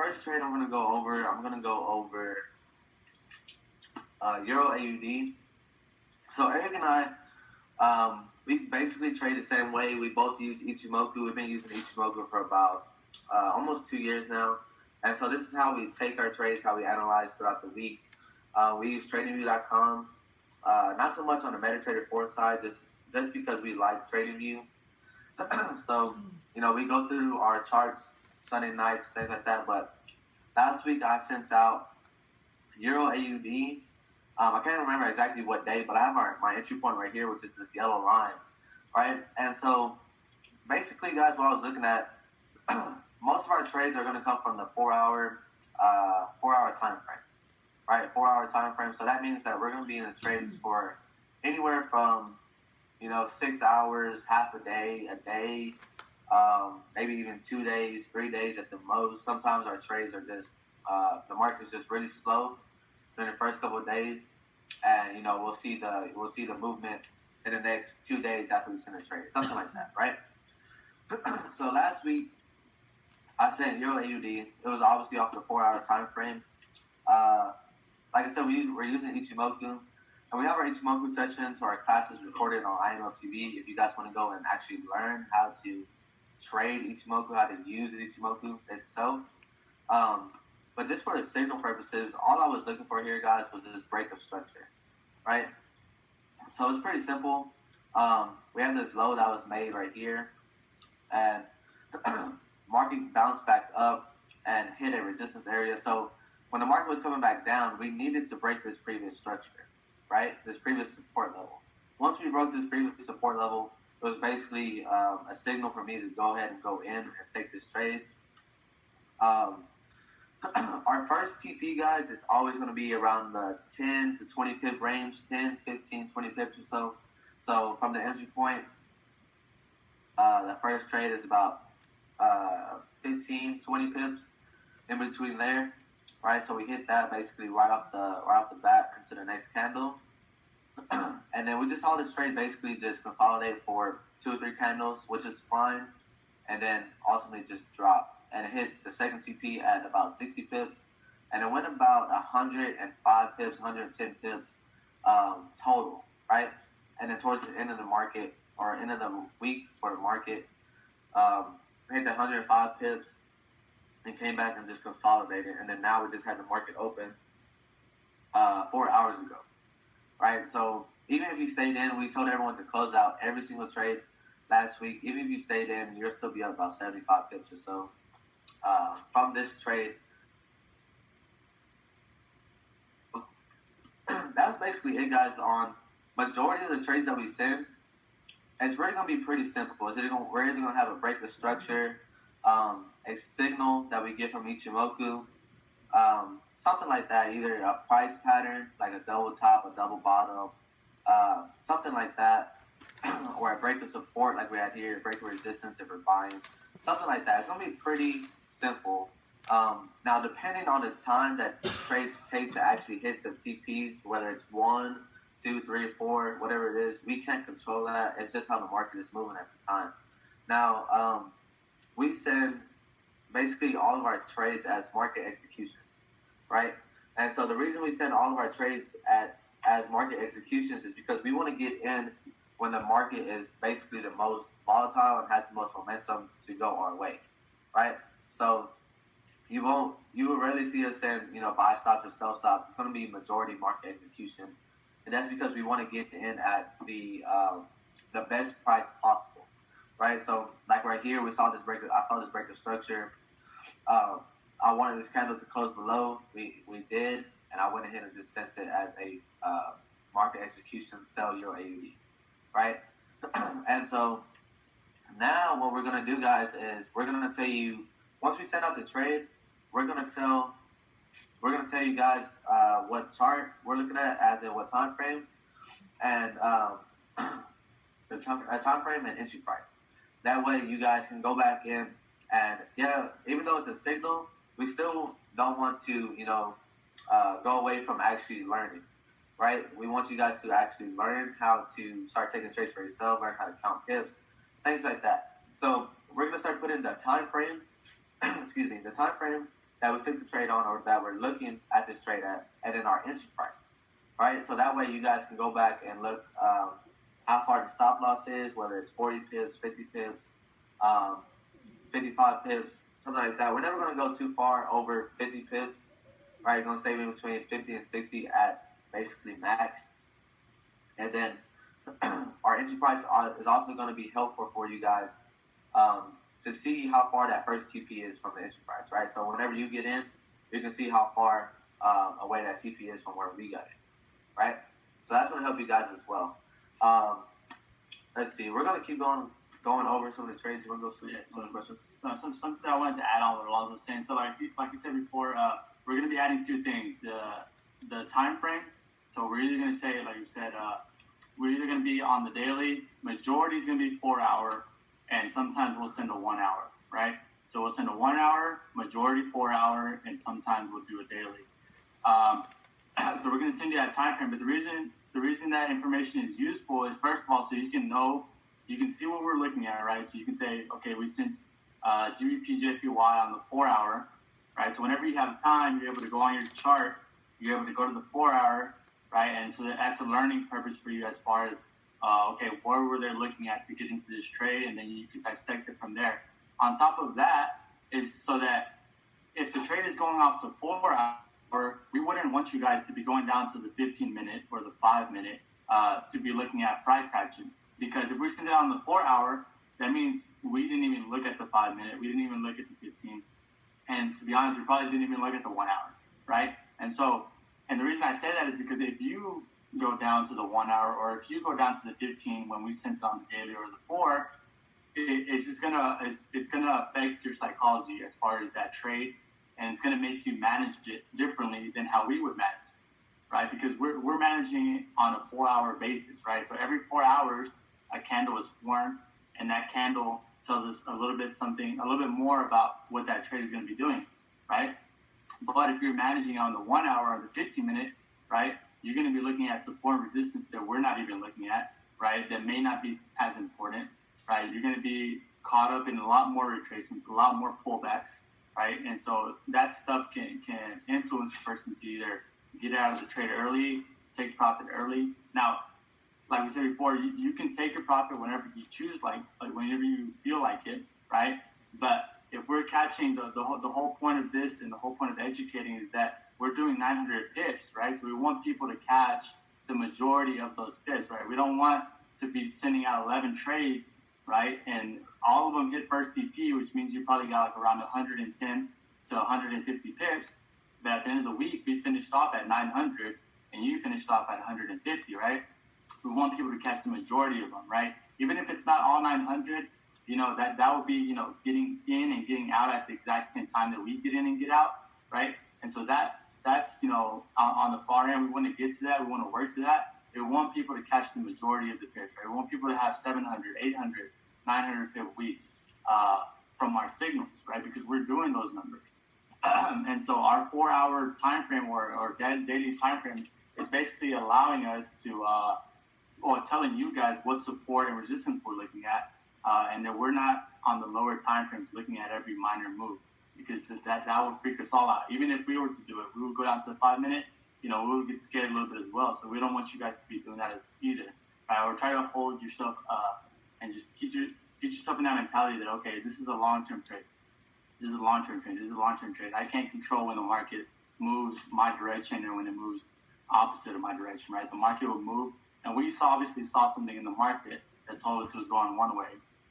first trade I'm gonna go over Euro AUD. So Eric and I, we basically trade the same way. We both use Ichimoku. We've been using Ichimoku for about almost 2 years now. And so this is how we take our trades, how we analyze throughout the week. We use TradingView.com. Not so much on the MetaTrader 4 side, just because we like TradingView. So, we go through our charts Sunday nights, things like that. But last week I sent out Euro AUD. I can't remember exactly what day, but I have my entry point right here, which is this yellow line, right? And so basically, guys, what I was looking at, most of our trades are going to come from the 4-hour time frame, right? 4-hour time frame. So that means that we're going to be in the trades for anywhere from 6 hours, half a day, maybe even 2 days, 3 days at the most. Sometimes our trades are just the market's just really slow during the first couple of days, and we'll see the movement in the next 2 days after we send a trade, something like that, right? So last week I sent Euro AUD. It was obviously off the 4-hour time frame. Like I said, we're using Ichimoku, and we have our Ichimoku sessions or our classes recorded on IMO TV. If you guys want to go and actually learn how to trade Ichimoku, how to use Ichimoku itself. But just for the signal purposes, all I was looking for here, guys, was this break of structure, right? So it's pretty simple. We have this low that was made right here, and market bounced back up and hit a resistance area. So when the market was coming back down, we needed to break this previous structure, right? This previous support level. Once we broke this previous support level, it was basically a signal for me to go ahead and go in and take this trade. Our first TP, guys, is always going to be around the 10 to 20 pip range, 10, 15, 20 pips or so. So from the entry point, the first trade is about 15, 20 pips in between there, right? So we hit that basically right off the bat into the next candle. And then we just saw this trade basically just consolidate for 2 or 3 candles, which is fine, and then ultimately just drop. And it hit the second TP at about 60 pips, and it went about 105 pips, 110 pips total, right? And then towards the end of the market, or end of the week for the market, we hit the 105 pips and came back and just consolidated. And then now we just had the market open 4 hours ago, right? So even if you stayed in, we told everyone to close out every single trade last week. Even if you stayed in, you'll still be up about 75 pips or so from this trade. That's basically it, guys. On majority of the trades that we send, it's really going to be pretty simple. We're either going to have a break of structure, a signal that we get from Ichimoku, something like that, either a price pattern, like a double top, a double bottom, something like that, or a break of support like we had here, break of resistance if we're buying, something like that. It's going to be pretty simple. Now, depending on the time that trades take to actually hit the TPs, whether it's 1, 2, 3, 4, whatever it is, we can't control that. It's just how the market is moving at the time. Now, we send basically all of our trades as market executions, right? And so the reason we send all of our trades as market executions is because we want to get in when the market is basically the most volatile and has the most momentum to go our way, right? So you will rarely see us send, buy stops or sell stops. It's going to be majority market execution. And that's because we want to get in at the best price possible, right? So like right here, I saw this break of structure. I wanted this candle to close below. We did, and I went ahead and just sent it as a market execution, sell Euro AUD, right? And so now what we're going to do, guys, is we're going to tell you, once we send out the trade, we're going to tell you guys what chart we're looking at, as in what time frame, and the time frame and entry price. That way you guys can go back in, and even though it's a signal, we still don't want to, go away from actually learning, right? We want you guys to actually learn how to start taking trades for yourself, learn how to count pips, things like that. So we're going to start putting the time frame, the time frame that we took the trade on or that we're looking at this trade at, and then our entry price, right? So that way you guys can go back and look how far the stop loss is, whether it's 40 pips, 50 pips, 55 pips, something like that. We're never going to go too far over 50 pips, right? We're going to stay in between 50 and 60 at basically max. And then our entry price is also going to be helpful for you guys to see how far that first TP is from the entry price, right? So whenever you get in, you can see how far away that TP is from where we got in, right? So that's going to help you guys as well. Let's see. We're going to keep going over some of the trades. You want to go through some of the questions? So something I wanted to add on what Alonzo was saying. So like you said before, we're going to be adding two things: the time frame. So we're either going to say, like you said, we're either going to be on the daily. Majority is going to be 4 hour, and sometimes we'll send a 1 hour, right? So we'll send a 1 hour, majority 4 hour, and sometimes we'll do a daily. So we're going to send you that time frame. But the reason that information is useful is, first of all, so you can know, you can see what we're looking at, right? So you can say, okay, we sent GBP JPY on the 4 hour, right? So whenever you have time, you're able to go on your chart, you're able to go to the 4 hour, right? And so that's a learning purpose for you as far as, okay, what were they looking at to get into this trade? And then you can dissect it from there. On top of that is so that if the trade is going off the 4 hour, we wouldn't want you guys to be going down to the 15-minute or the 5-minute to be looking at price action. Because if we send it on the 4 hour, that means we didn't even look at the 5-minute. We didn't even look at the 15. And to be honest, we probably didn't even look at the 1 hour, right? And so, and the reason I say that is because if you go down to the 1 hour, or if you go down to the 15 when we sent it on the daily or the 4, it's just gonna affect your psychology as far as that trade, and it's gonna make you manage it differently than how we would manage it, right? Because we're managing it on a 4 hour basis, right? So every 4 hours, a candle is formed, and that candle tells us a little bit more about what that trade is going to be doing, right? But if you're managing on the 1 hour or the 15-minute, right, you're going to be looking at support and resistance that we're not even looking at, right? That may not be as important, right? You're going to be caught up in a lot more retracements, a lot more pullbacks, right? And so that stuff can influence a person to either get out of the trade early, take profit early. Now, like we said before, you can take a profit whenever you choose, like whenever you feel like it, right? But if we're catching the whole point of this and the whole point of educating is that we're doing 900 pips, right? So we want people to catch the majority of those pips, right? We don't want to be sending out 11 trades, right? And all of them hit first TP, which means you probably got like around 110 to 150 pips. But at the end of the week, we finished off at 900 and you finished off at 150, right? We want people to catch the majority of them, right? Even if it's not all 900, that would be, getting in and getting out at the exact same time that we get in and get out, right? And so that's, on the far end, we want to get to that. We want to work to that. We want people to catch the majority of the picks, right? We want people to have 700, 800, 900 pip weeks from our signals, right? Because we're doing those numbers. And so our 4 hour time frame or daily time frame is basically allowing us to, telling you guys what support and resistance we're looking at, and that we're not on the lower time frames looking at every minor move, because that would freak us all out. Even if we were to do it, we would go down to the 5-minute, we would get scared a little bit as well. So we don't want you guys to be doing that as either. Right? Or try to hold yourself and just get yourself in that mentality that, okay, this is a long-term trade. This is a long-term trade. This is a long-term trade. I can't control when the market moves my direction or when it moves opposite of my direction, right? The market will move. And we obviously saw something in the market that told us it was going one way,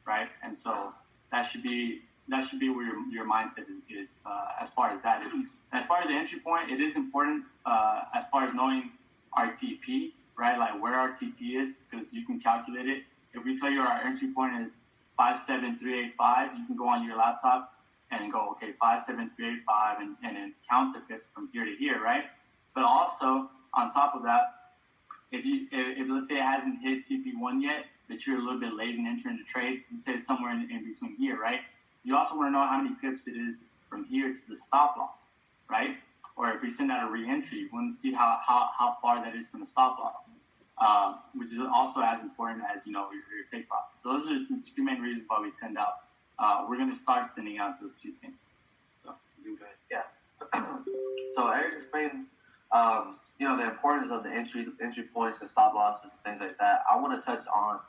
right? And so that should be where your mindset is as far as that is. As far as the entry point, it is important as far as knowing our TP, right? Like where our TP is, because you can calculate it. If we tell you our entry point is 57385, you can go on your laptop and go, okay, 57385, and then count the pips from here to here, right? But also, on top of that, if let's say it hasn't hit TP1 yet, but you're a little bit late in entering the trade, let's say it's somewhere in between here, right? You also want to know how many pips it is from here to the stop loss, right? Or if we send out a re-entry, you want to see how far that is from the stop loss, which is also as important as, your take profit. So those are the two main reasons why we send out. We're going to start sending out those two things. So, you go ahead. Yeah. So Eric explained, the importance of the entry points, the stop losses, and things like that. I want to touch on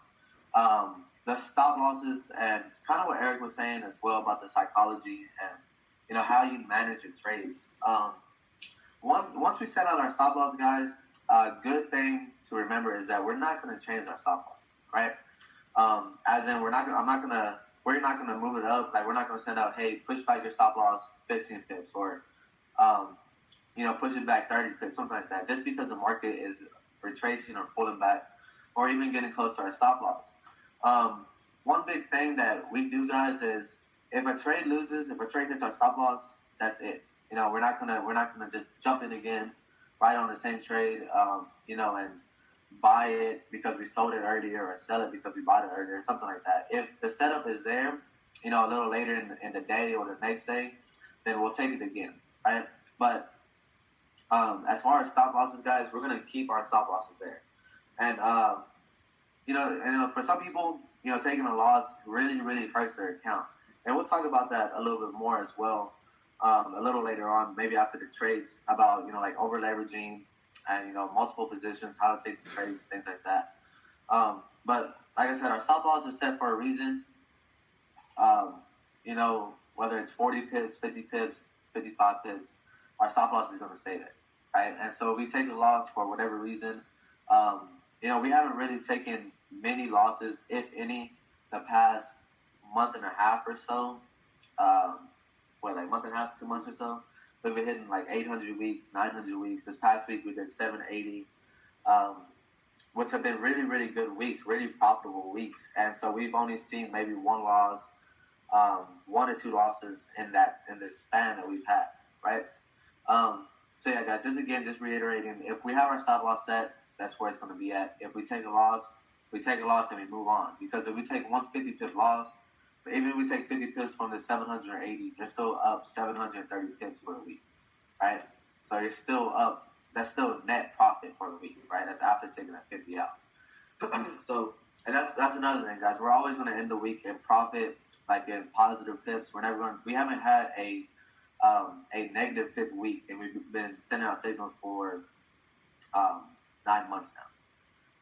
the stop losses and kind of what Eric was saying as well about the psychology and how you manage your trades. Once we set out our stop loss, guys, a good thing to remember is that we're not going to change our stop loss, right? As in, we're not going to move it up. Like, we're not going to send out, hey, push back your stop loss 15 pips or, push it back 30 pips, something like that, just because the market is retracing or pulling back or even getting close to our stop loss. One big thing that we do, guys, is if a trade loses, if a trade hits our stop loss, that's it. We're not gonna just jump in again, right on the same trade, and buy it because we sold it earlier or sell it because we bought it earlier, something like that. If the setup is there, a little later in the day or the next day, then we'll take it again, right? But as far as stop losses, guys, we're gonna keep our stop losses there, and for some people, taking a loss really, really hurts their account, and we'll talk about that a little bit more as well. A little later on, maybe after the trades, about like over leveraging and multiple positions, how to take the trades, and things like that. But like I said, our stop loss is set for a reason. Whether it's 40 pips, 50 pips, 55 pips, our stop loss is going to stay there, right? And so if we take a loss for whatever reason, we haven't really taken many losses, if any, the past month and a half or so. Month and a half, 2 months or so. We've been hitting like 800 weeks, 900 weeks. This past week we did 780, which have been really, really good weeks, really profitable weeks. And so we've only seen maybe one loss, 1 or 2 losses in this span that we've had, right? So yeah, guys, just reiterating, if we have our stop loss set, that's where it's going to be at. If we take a loss, and we move on. Because if we take 150 pip loss, even if we take 50 pips from the 780, you're still up 730 pips for the week, right? So you're still up. That's still net profit for the week, right? That's after taking that 50 out. So, and that's another thing, guys. We're always going to end the week in profit, like in positive pips. We haven't had a negative pip week, and we've been sending out signals for 9 months now,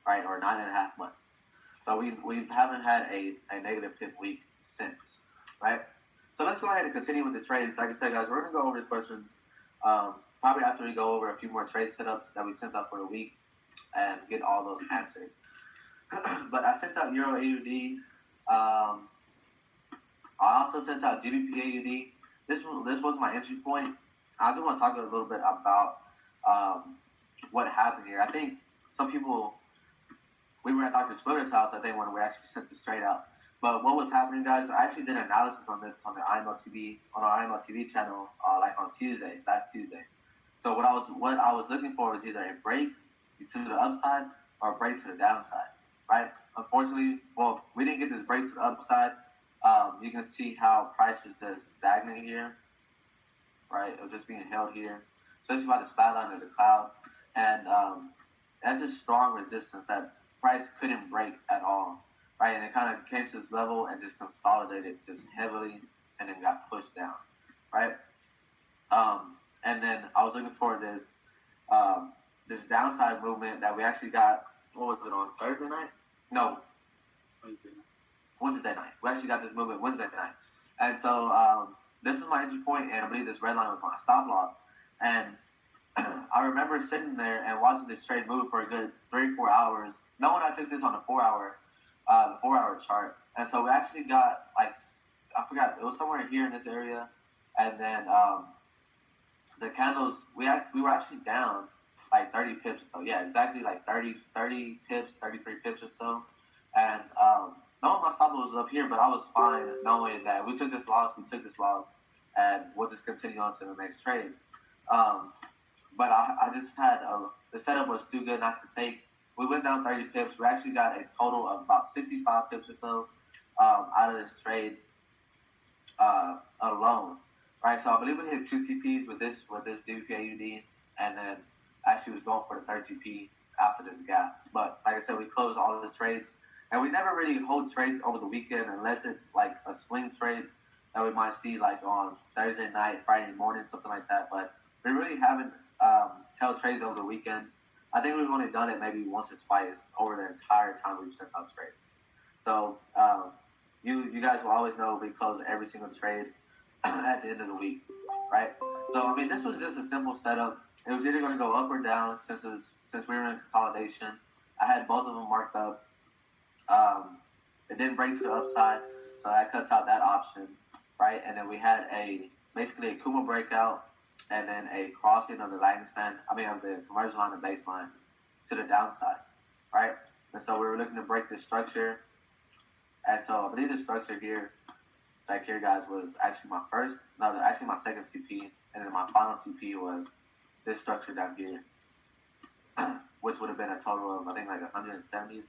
right? Or 9.5 months. So we haven't had a negative pip week since, right? So let's go ahead and continue with the trades. Like I said, guys, we're going to go over the questions probably after we go over a few more trade setups that we sent out for the week and get all those answered. But I sent out Euro AUD. I also sent out GBP AUD. This was my entry point. I just want to talk a little bit about what happened here. I think some people, we were at Dr. Splitter's house, I think, when we actually sent this trade out. But what was happening, guys, I actually did an analysis on this on our IMO TV channel, on last Tuesday. So what I was looking for was either a break to the upside or a break to the downside, right? Unfortunately, we didn't get this break to the upside. You can see how price was just stagnant here, right? It was just being held here, especially by this flat line of the cloud. And that's just strong resistance that price couldn't break at all. Right, and it kind of came to this level and just consolidated just heavily, and then got pushed down, right? And then I was looking for this downside movement that we actually got. What was it, on Thursday night? No, Wednesday night. We actually got this movement Wednesday night, and so this is my entry point, and I believe this red line was my stop loss. And I remember sitting there and watching this trade move for a good 3-4 hours. Knowing I took this on the 4-hour chart, and so we actually got I forgot, it was somewhere here in this area, and then the candles we were actually down like 30 pips or so. Yeah, exactly, like 30 pips, 33 pips or so, and knowing my stop loss was up here, but I was fine knowing that we took this loss, and we'll just continue on to the next trade. But I just had the setup was too good not to take. We went down 30 pips. We actually got a total of about 65 pips or so out of this trade alone, right? So I believe we hit 2 TPs with this GBP AUD, and then actually was going for the third TP after this gap. But like I said, we closed all of the trades, and we never really hold trades over the weekend unless it's like a swing trade that we might see like on Thursday night, Friday morning, something like that. But we really haven't held trades over the weekend. I think we've only done it maybe once or twice over the entire time we've sent out trades. So you guys will always know we close every single trade at the end of the week, right? So I mean, this was just a simple setup. It was either going to go up or down since we were in consolidation. I had both of them marked up. It didn't break to the upside, so that cuts out that option, right? And then we had basically a Kuma breakout, and then a crossing of the lagging span. of the conversion line and baseline to the downside, right? And so we were looking to break this structure. And so I believe the structure here, back here, guys, was actually my second TP, and then my final TP was this structure down here, which would have been a total of, I think, like 170,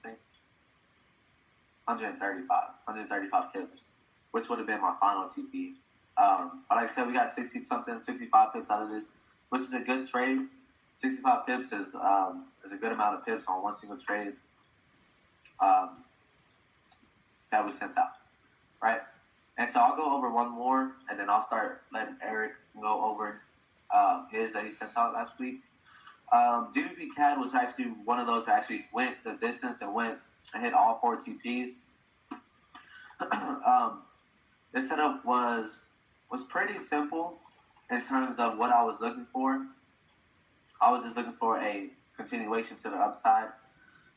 135 pips, which would have been my final TP. But like I said, we got 65 pips out of this, which is a good trade. 65 pips is a good amount of pips on one single trade that we sent out, right? And so I'll go over one more, and then I'll start letting Eric go over his that he sent out last week. GBP CAD was actually one of those that actually went the distance and hit all 4 TPs. This setup was pretty simple in terms of what I was looking for. I was just looking for a continuation to the upside.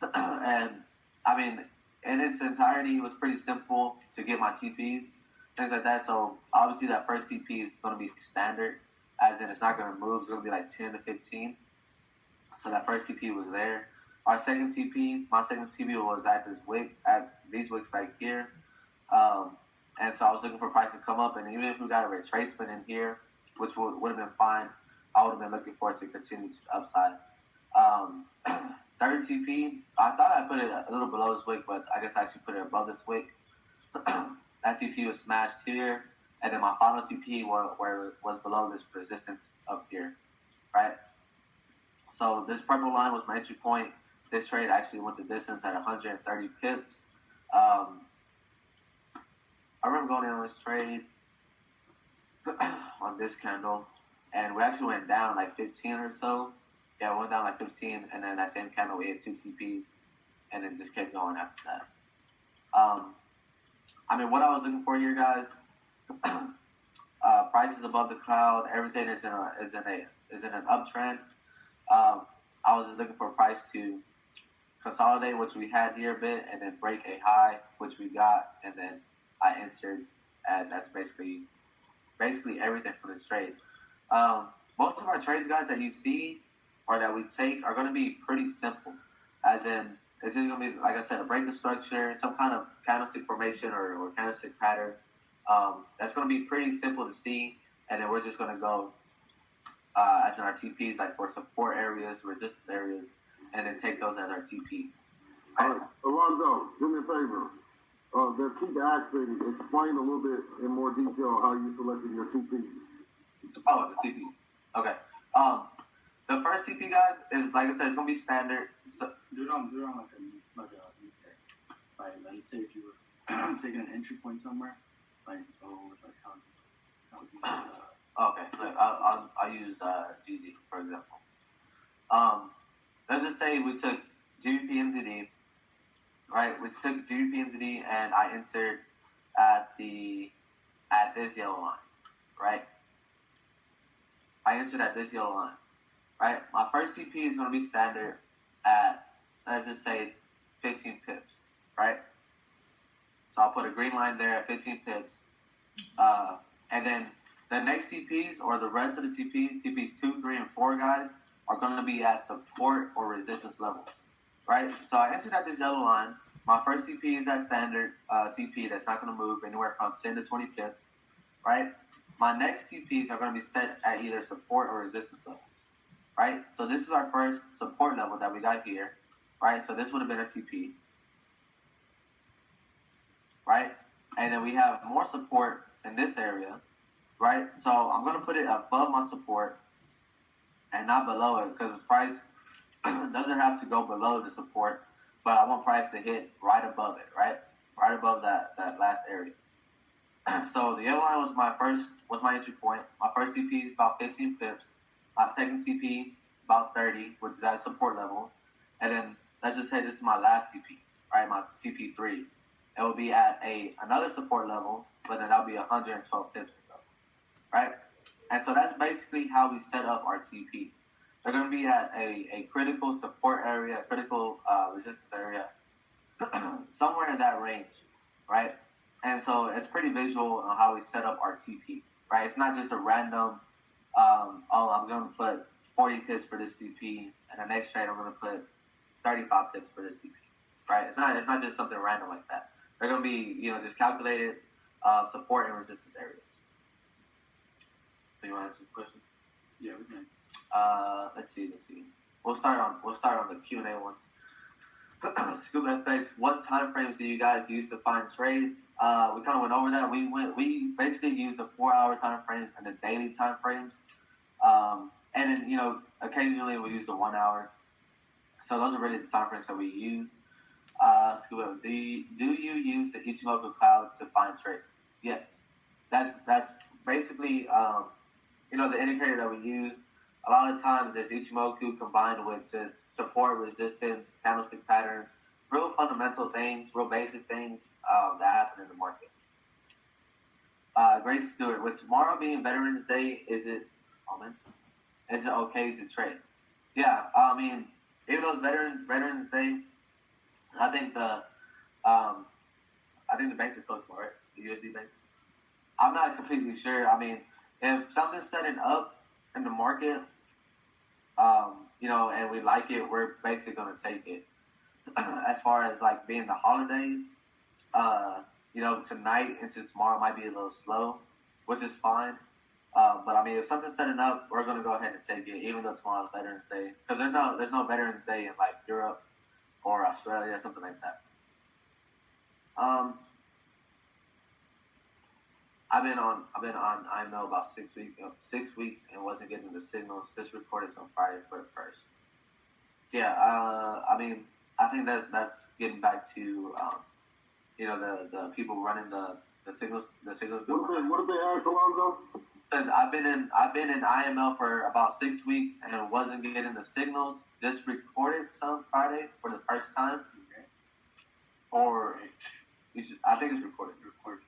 And I mean, in its entirety, it was pretty simple to get my TPs, things like that. So obviously that first TP is going to be standard, as in it's not going to move. It's going to be like 10 to 15. So that first TP was there. My second TP was at these wicks back here. And so I was looking for price to come up, and even if we got a retracement in here, which would have been fine, I would have been looking for it to continue to the upside. Third TP, I thought I put it a little below this wick, but I guess I actually put it above this wick. That TP was smashed here, and then my final TP where was below this resistance up here, right? So this purple line was my entry point. This trade actually went the distance at 130 pips. I remember going in on this trade on this candle, and we actually went down like 15 or so. Yeah, we went down like 15, and then that same candle we hit 2 TPs, and then just kept going after that. What I was looking for here, guys, price is above the cloud. Everything is in an uptrend. I was just looking for a price to consolidate, which we had here a bit, and then break a high, which we got, and then I entered, and that's basically everything for this trade. Most of our trades, guys, that you see or that we take are going to be pretty simple, as in it's either going to be, like I said, a break of structure, some kind of candlestick formation or candlestick pattern. That's going to be pretty simple to see, and then we're just going to go as in our TPs, like for support areas, resistance areas, and then take those as our TPs. All right, Alonzo, do me a favor. They'll keep asking, explain a little bit in more detail how you selected your TPs. Oh, the TPs. Okay. The first TP, guys, is, like I said, it's gonna be standard. So do it on like let's say if you were taking an entry point somewhere, like how okay, look, I'll use GZ for example. Let's just say we took GBP-NZD, right? We took GBP-NZD and I entered at this yellow line, right? I entered at this yellow line, right? My first TP is going to be standard at, let's just say, 15 pips, right? So I'll put a green line there at 15 pips. And then the next TPs, or the rest of the TPs 2, 3, and 4, guys, are going to be at support or resistance levels, right? So I entered at this yellow line. My first TP is that standard TP that's not going to move anywhere from 10 to 20 pips, right? My next TPs are going to be set at either support or resistance levels, right? So this is our first support level that we got here, right? So this would have been a TP, right? And then we have more support in this area, right? So I'm going to put it above my support and not below it, because the price doesn't have to go below the support, but I want price to hit right above it, right? Right above that last area. So the yellow line was my entry point. My first TP is about 15 pips. My second TP about 30, which is at support level. And then let's just say this is my last TP, right? My TP3. It will be at another support level, but then that'll be 112 pips or so, right? And so that's basically how we set up our TPs. They're going to be at a critical support area, a critical resistance area, somewhere in that range, right? And so it's pretty visual on how we set up our TPs, right? It's not just a random, I'm going to put 40 pips for this TP, and the next trade I'm going to put 35 pips for this TP, right? It's not just something random like that. They're going to be, just calculated support and resistance areas. Do you want to answer the question? Yeah, we can. Let's see. We'll start on the Q&A ones. Scoop FX, what time frames do you guys use to find trades? We kind of went over that. We basically use the 4-hour time frames and the daily time frames. And then, occasionally we use the 1 hour. So those are really the time frames that we use. Scoop FX, do you use the Ichimoku Cloud to find trades? Yes. That's basically, the indicator that we use. A lot of times it's Ichimoku combined with just support, resistance, candlestick patterns, real fundamental things, real basic things that happen in the market. Grace Stewart, with tomorrow being Veterans Day, is it okay to trade? Yeah, even though it's Veterans Day, I think the banks are closed tomorrow, right? The USD banks. I'm not completely sure. If something's setting up in the market, and we like it, we're basically going to take it. As far as like being the holidays, tonight into tomorrow might be a little slow, which is fine. But if something's setting up, we're going to go ahead and take it, even though tomorrow's Veterans Day, because there's no Veterans Day in like Europe or Australia or something like that. I've been on IMO about 6 weeks and wasn't getting the signals. Just recorded on Friday for the first. Yeah, I think that's getting back to the people running the signals group. What did they ask, Alonzo? I've been in IML for about 6 weeks and wasn't getting the signals. Just recorded some Friday for the first time. Okay. Or I think it's recorded.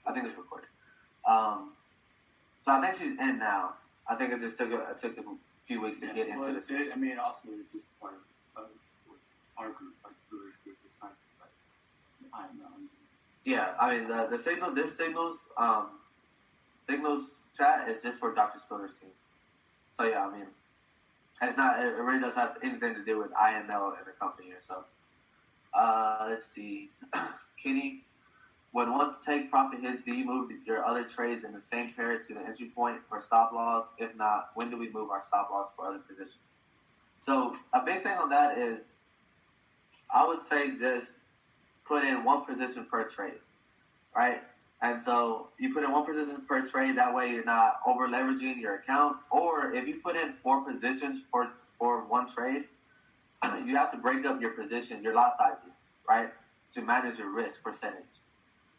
I think it's recorded. So I think she's in now. I think it just took a few weeks to get into the season. Also, it's just part of our group, like Steelers group. It's not just like, I don't know. Yeah, the signals chat is just for Dr. Spiller's team. So yeah, it's not. It really doesn't have anything to do with IML and the company here. So, let's see, Kenny. When one take profit hits, do you move your other trades in the same pair to the entry point for stop loss? If not, when do we move our stop loss for other positions? So a big thing on that is, I would say just put in one position per trade, right? And so you put in one position per trade. That way you're not over leveraging your account. Or if you put in 4 positions for one trade, you have to break up your position, your lot sizes, right, to manage your risk percentage.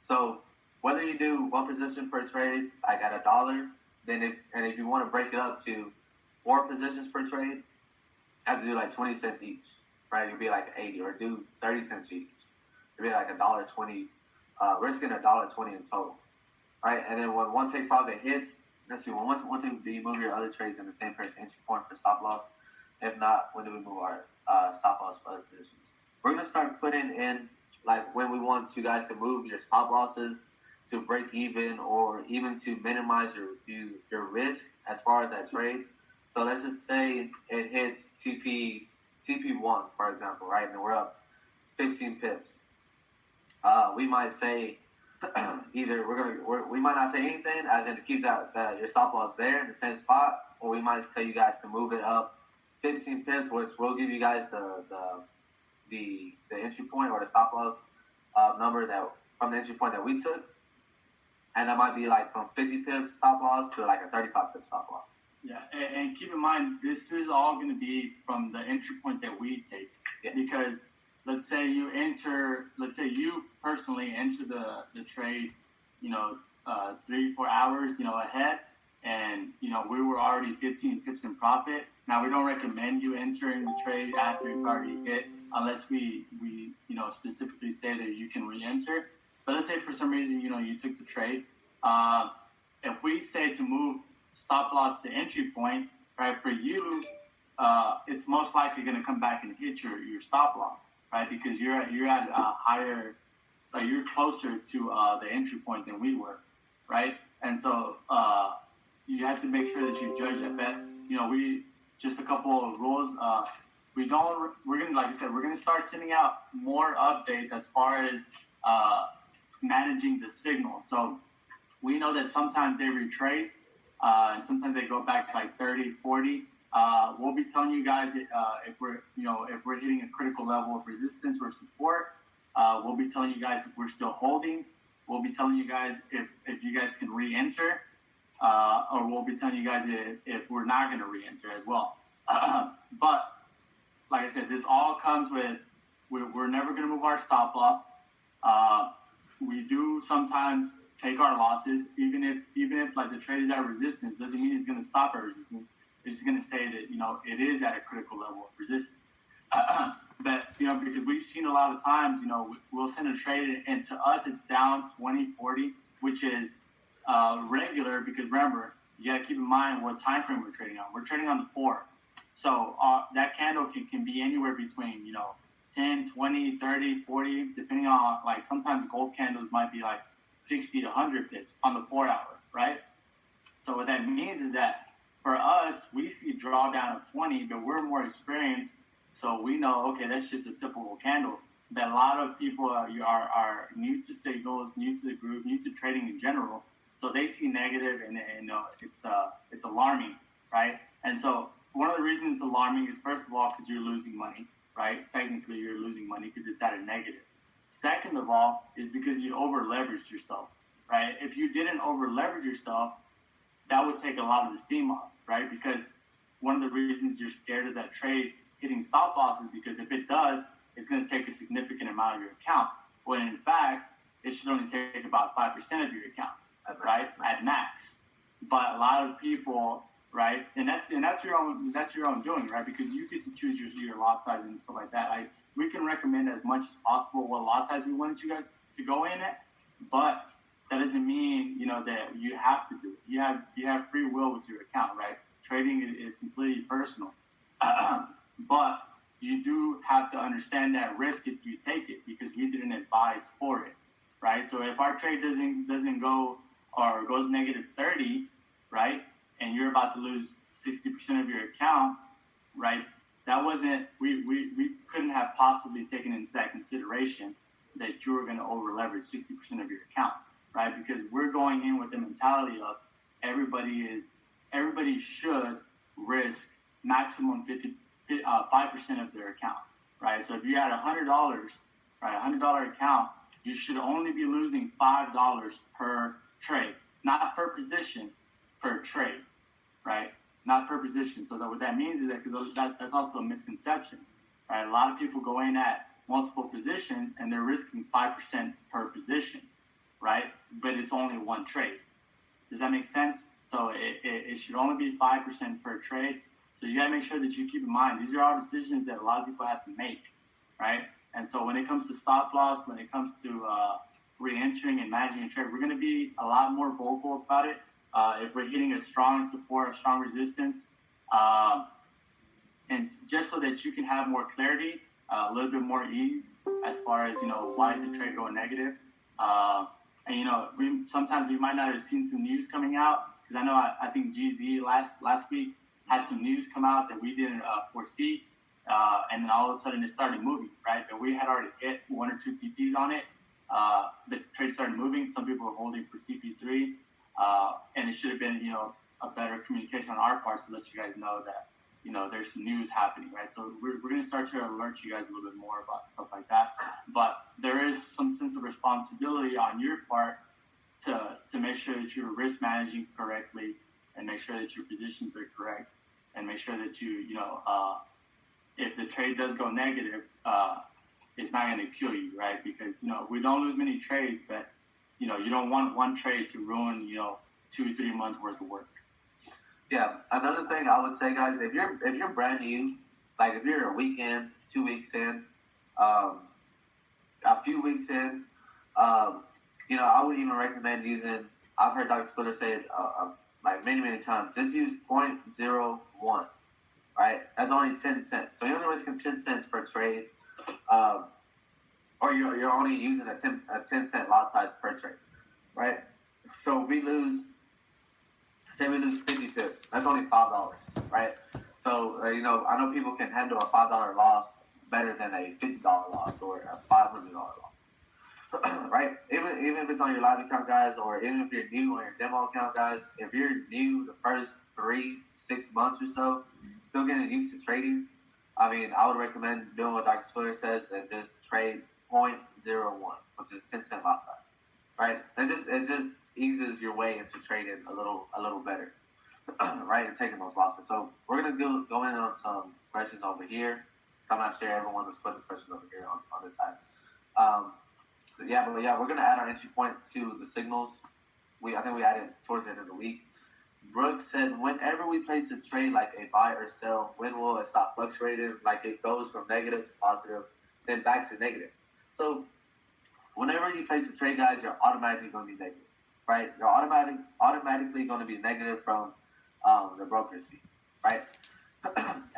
So whether you do one position per trade, like at $1, then if you want to break it up to 4 positions per trade, you have to do like 20 cents each, right? You'd be like 80, or do 30 cents each. It'd be like $1.20, risking $1.20 in total, right? And then when one take profit hits, let's see, one take, do you move your other trades in the same price entry point for stop loss? If not, when do we move our stop loss for other positions? We're gonna start putting in like when we want you guys to move your stop losses to break even, or even to minimize your risk as far as that trade. So let's just say it hits TP1, for example, right? And we're up 15 pips. We might say either we might not say anything, as in to keep that your stop loss there in the same spot, or we might tell you guys to move it up 15 pips, which will give you guys the entry point or the stop loss number that from the entry point that we took, and that might be like from 50 pips stop loss to like a 35 pip stop loss. Yeah, and keep in mind, this is all going to be from the entry point that we take. Yeah. Because let's say you personally enter the trade, 3-4 hours, ahead, and we were already 15 pips in profit. Now we don't recommend you entering the trade after it's already hit, unless we specifically say that you can re-enter. But let's say for some reason you took the trade. If we say to move stop loss to entry point, right, for you, it's most likely going to come back and hit your stop loss, right, because you're at a higher, like you're closer to the entry point than we were, right, and so you have to make sure that you judge that best. We just a couple of rules. We're gonna, like I said, we're gonna start sending out more updates as far as managing the signal. So we know that sometimes they retrace, and sometimes they go back to like 30, 40. We'll be telling you guys if we're hitting a critical level of resistance or support. We'll be telling you guys if we're still holding. We'll be telling you guys if you guys can re-enter, or we'll be telling you guys if we're not going to re-enter as well. But like I said, this all comes with we're never going to move our stop loss. We do sometimes take our losses, even if like the trade is at resistance, doesn't mean it's going to stop at resistance. It's just going to say that it is at a critical level of resistance. But because we've seen a lot of times, we'll send a trade and to us it's down 20, 40, which is regular, because remember, you got to keep in mind what time frame we're trading on. We're trading on the 4. So that candle can be anywhere between 10, 20, 30, 40, depending on, like, sometimes gold candles might be like 60 to 100 pips on the 4 hour, right? So what that means is that for us, we see drawdown of 20, but we're more experienced, so we know, okay, that's just a typical candle. But a lot of people are new to signals, new to the group, new to trading in general, so they see negative, and it's alarming, right? And so one of the reasons it's alarming is, first of all, because you're losing money, right? Technically, you're losing money because it's at a negative. Second of all, is because you over-leveraged yourself, right? If you didn't over-leverage yourself, that would take a lot of the steam off, right? Because one of the reasons you're scared of that trade hitting stop loss is because if it does, it's going to take a significant amount of your account. When in fact, it should only take about 5% of your account, right? At max. But a lot of people, right? And that's your own doing, right? Because you get to choose your lot size and stuff like that. We can recommend as much as possible what lot size we want you guys to go in at, but that doesn't mean that you have to do it. You have free will with your account, right? Trading is completely personal, but you do have to understand that risk if you take it, because we didn't advise for it, right? So if our trade doesn't go or goes negative 30, right, and you're about to lose 60% of your account, right? That wasn't, we couldn't have possibly taken into that consideration that you were going to over leverage 60% of your account, right? Because we're going in with the mentality of everybody should risk maximum 5% of their account, right? So if you had $100, right, $100 account, you should only be losing $5 per trade, not per position, per trade, right? Not per position. So what that means is that, because that's also a misconception, right? A lot of people go in at multiple positions and they're risking 5% per position, right? But it's only one trade. Does that make sense? So it should only be 5% per trade. So you gotta make sure that you keep in mind, these are all decisions that a lot of people have to make, right? And so when it comes to stop loss, when it comes to re-entering and managing a trade, we're gonna be a lot more vocal about it. If we're hitting a strong support, a strong resistance, and just so that you can have more clarity, a little bit more ease as far as, why is the trade going negative? And, sometimes we might not have seen some news coming out, because I know I think GZ last week had some news come out that we didn't foresee, and then all of a sudden it started moving, right? But we had already hit 1 or 2 TPs on it. The trade started moving. Some people were holding for TP3, and it should have been, a better communication on our part to let you guys know that, there's some news happening, right? So we're going to start to alert you guys a little bit more about stuff like that. But there is some sense of responsibility on your part to make sure that you're risk managing correctly, and make sure that your positions are correct, and make sure that if the trade does go negative, it's not going to kill you, right? Because, we don't lose many trades, but, you don't want one trade to ruin 2-3 months worth of work. Yeah, another thing I would say, guys, if you're brand new, like if you're a week in, 2 weeks in, a few weeks in, I would even recommend using. I've heard Dr. Splitter say it like many times. Just use 0.01, right? That's only 10 cents. So you're only risking 10 cents per trade, or you're only using a 10 cent lot size per trade, right? So if we lose. Say we lose 50 pips, that's only $5, right? So, I know people can handle a $5 loss better than a $50 loss or a $500 loss, right? Even if it's on your live account, guys, or even if you're new on your demo account, guys, if you're new the first 3-6 months or so, still getting used to trading, I would recommend doing what Dr. Splitter says and just trade 0.01, which is 10 cent lot size, right? It just eases your way into trading a little better, right? And taking those losses. So we're gonna go in on some questions over here. So I'm not sure everyone was putting questions over here on this side. We're gonna add our entry point to the signals. I think we added towards the end of the week. Brooke said, whenever we place a trade like a buy or sell, when will it stop fluctuating? Like it goes from negative to positive, then back to negative. So whenever you place a trade, guys, you're automatically going to be negative. Right, you're automatically going to be negative from the broker's fee, right?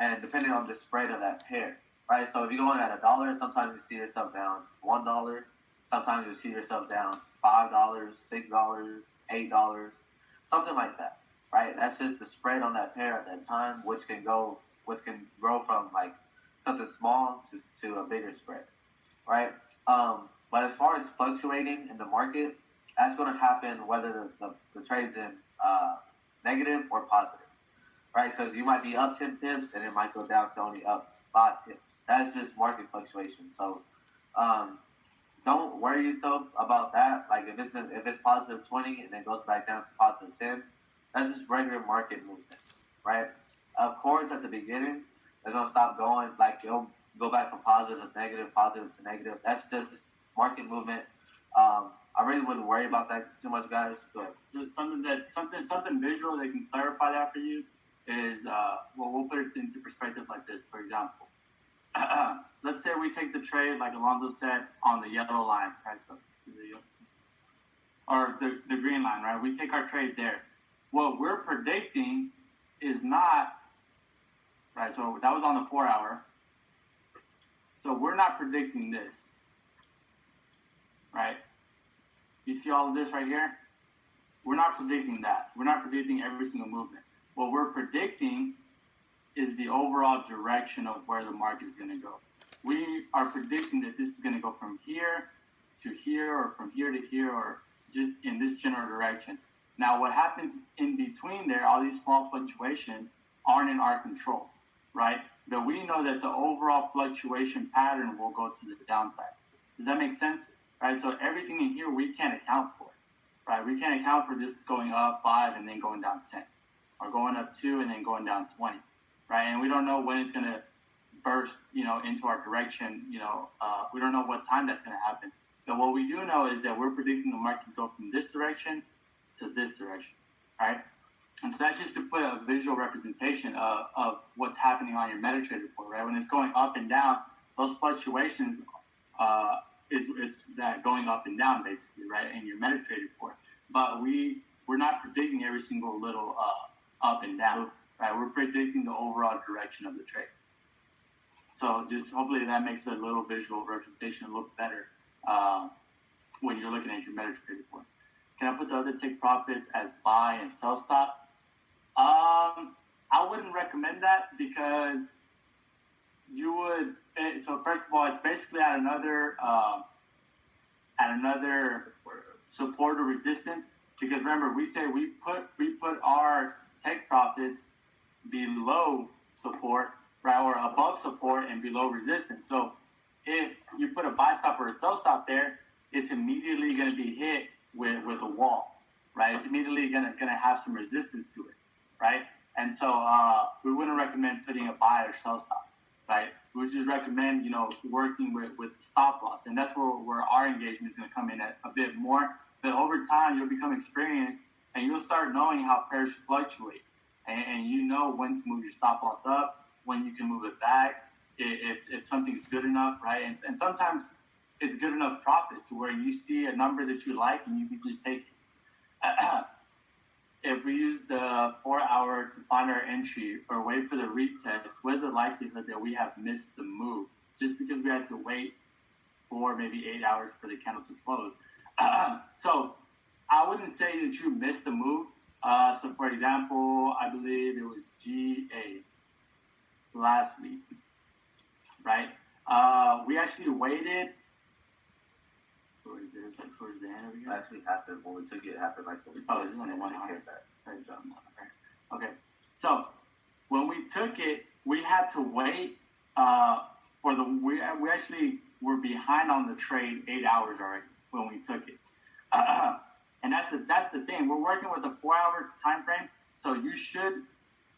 And depending on the spread of that pair, right? So if you go in at $1, sometimes you see yourself down $1. Sometimes you see yourself down $5, $6, $8, something like that, right? That's just the spread on that pair at that time, which can grow from like something small to a bigger spread, right? But as far as fluctuating in the market, that's going to happen whether the trade's in negative or positive, right? Because you might be up 10 pips and it might go down to only up 5 pips. That's just market fluctuation. So don't worry yourself about that. Like if it's positive 20 and then goes back down to positive 10, that's just regular market movement, right? Of course, at the beginning, it's going to stop going. Like it'll go back from positive to negative. That's just market movement. I really wouldn't worry about that too much, guys. But So something visual that can clarify that for you is we'll put it into perspective like this. For example, let's say we take the trade like Alonzo said on the yellow line, right? So or the green line, right? We take our trade there. What we're predicting is not right. So that was on the 4-hour. So we're not predicting this, right? You see all of this right here? We're not predicting that. We're not predicting every single movement. What we're predicting is the overall direction of where the market is going to go. We are predicting that this is going to go from here to here or from here to here or just in this general direction. Now, what happens in between there, all these small fluctuations aren't in our control, right? But we know that the overall fluctuation pattern will go to the downside. Does that make sense? Right, so everything in here we can't account for, right? We can't account for this going up 5 and then going down 10, or going up 2 and then going down 20, right? And we don't know when it's going to burst, into our direction. We don't know what time that's going to happen. But what we do know is that we're predicting the market to go from this direction to this direction, right? And so that's just to put a visual representation of what's happening on your MetaTrader report, right? When it's going up and down, those fluctuations is that going up and down basically, right, in your MetaTrader report. But we're not predicting every single little up and down, right? We're predicting the overall direction of the trade. So just hopefully that makes a little visual representation look better when you're looking at your MetaTrader report. Can I put the other take profits as buy and sell stop? I wouldn't recommend that because you would. So first of all, it's basically at another support or resistance. Because remember, we say we put our take profits below support, right, or above support and below resistance. So if you put a buy stop or a sell stop there, it's immediately going to be hit with a wall, right? It's immediately going to have some resistance to it, right? And so we wouldn't recommend putting a buy or sell stop, right? we just recommend, working with the stop loss. And that's where our engagement is going to come in a bit more. But over time, you'll become experienced and you'll start knowing how pairs fluctuate. And you know when to move your stop loss up, when you can move it back, if something's good enough, right? And sometimes it's good enough profit to where you see a number that you like and you can just take it. If we use the 4 hour to find our entry or wait for the retest, what is the likelihood that we have missed the move just because we had to wait for maybe 8 hours for the candle to close? So I wouldn't say that you missed the move. So for example, I believe it was GA last week, right? We actually waited. Or is it like towards the end of the year? It actually happened when we took it. It happened like when we Oh, it's only 1 hour. Okay. So when we took it, we had to wait for the. We actually were behind on the trade 8 hours already when we took it. And that's the thing. We're working with a 4 hour time frame, so you should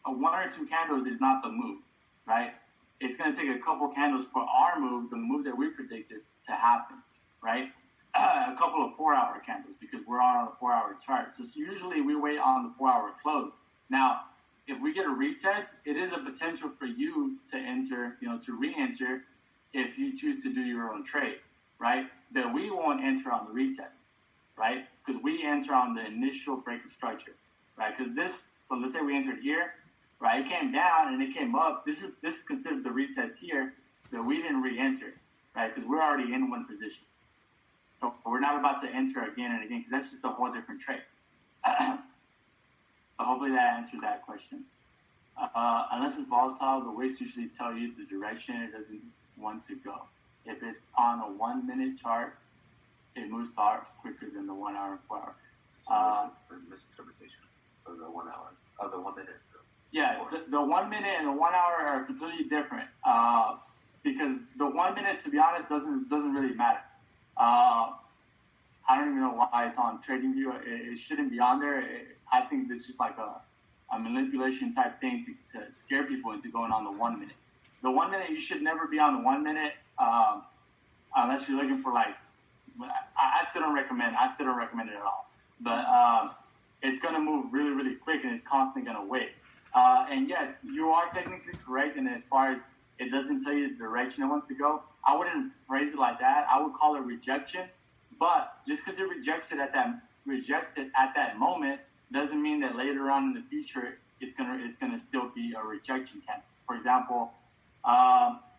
1 or 2 candles is not the move, right? It's going to take a couple candles for our move, the move that we predicted, to happen, right? A couple of 4 hour candles because we're on a 4 hour chart. So usually we wait on the 4 hour close. Now, if we get a retest, it is a potential for you to enter, to re-enter if you choose to do your own trade, right? But we won't enter on the retest, right? Because we enter on the initial break of structure, right? Because so let's say we entered here, right? It came down and it came up. This is considered the retest here, but we didn't re-enter, right? Because we're already in one position. So we're not about to enter again and again because that's just a whole different trade. But hopefully that answered that question. Unless it's volatile, the wicks usually tell you the direction it doesn't want to go. If it's on a 1 minute chart, it moves far quicker than the 1 hour and 4 hour. Misinterpretation of the 1 hour, of the 1 minute. Yeah, the 1 minute and the 1 hour are completely different. Because the 1 minute, to be honest, doesn't really matter. I don't even know why it's on TradingView. It shouldn't be on there. I think this is just like a manipulation type thing to scare people into going on the 1 minute. The 1 minute, you should never be on the 1 minute unless you're looking for I still don't recommend it at all. But it's going to move really, really quick and it's constantly going to wait. And yes, you are technically correct. And as far as it doesn't tell you the direction it wants to go, I wouldn't phrase it like that. I would call it rejection. But just because it rejects it at that moment doesn't mean that later on in the future it's gonna still be a rejection candle. For example,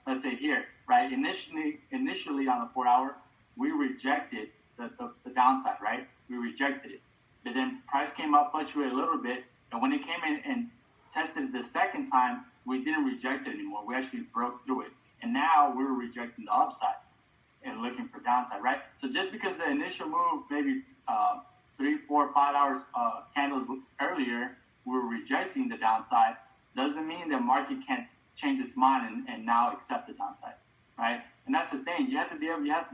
let's say here, right? Initially on the 4 hour, we rejected the downside, right? We rejected it. But then price came up, fluctuated a little bit, and when it came in and tested it the second time, we didn't reject it anymore. We actually broke through it. And now we're rejecting the upside and looking for downside, right? So just because the initial move, maybe 3, 4, 5 hours candles earlier, we're rejecting the downside, doesn't mean the market can't change its mind and now accept the downside, right? And that's the thing. You have to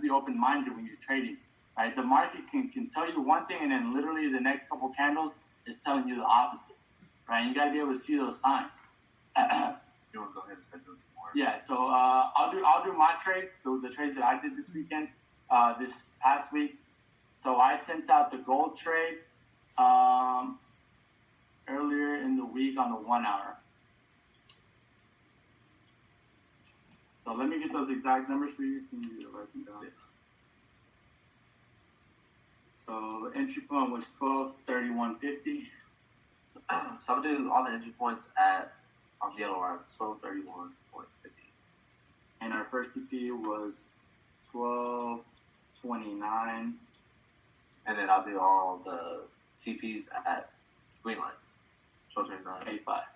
be open-minded when you're trading, right? The market can tell you one thing and then literally the next couple candles is telling you the opposite, right? You got to be able to see those signs. You want to go ahead and send those more? Yeah, so I'll do my trades, the trades that I did this weekend, this past week. So I sent out the gold trade earlier in the week on the 1 hour. So let me get those exact numbers for you. Can you write them down? Yeah. So the entry point was 1231.50. So I'm gonna do all the entry points on the yellow line, 1231.50. And our first TP was 1229. And then I'll do all the TPs at green lines, 1229.85.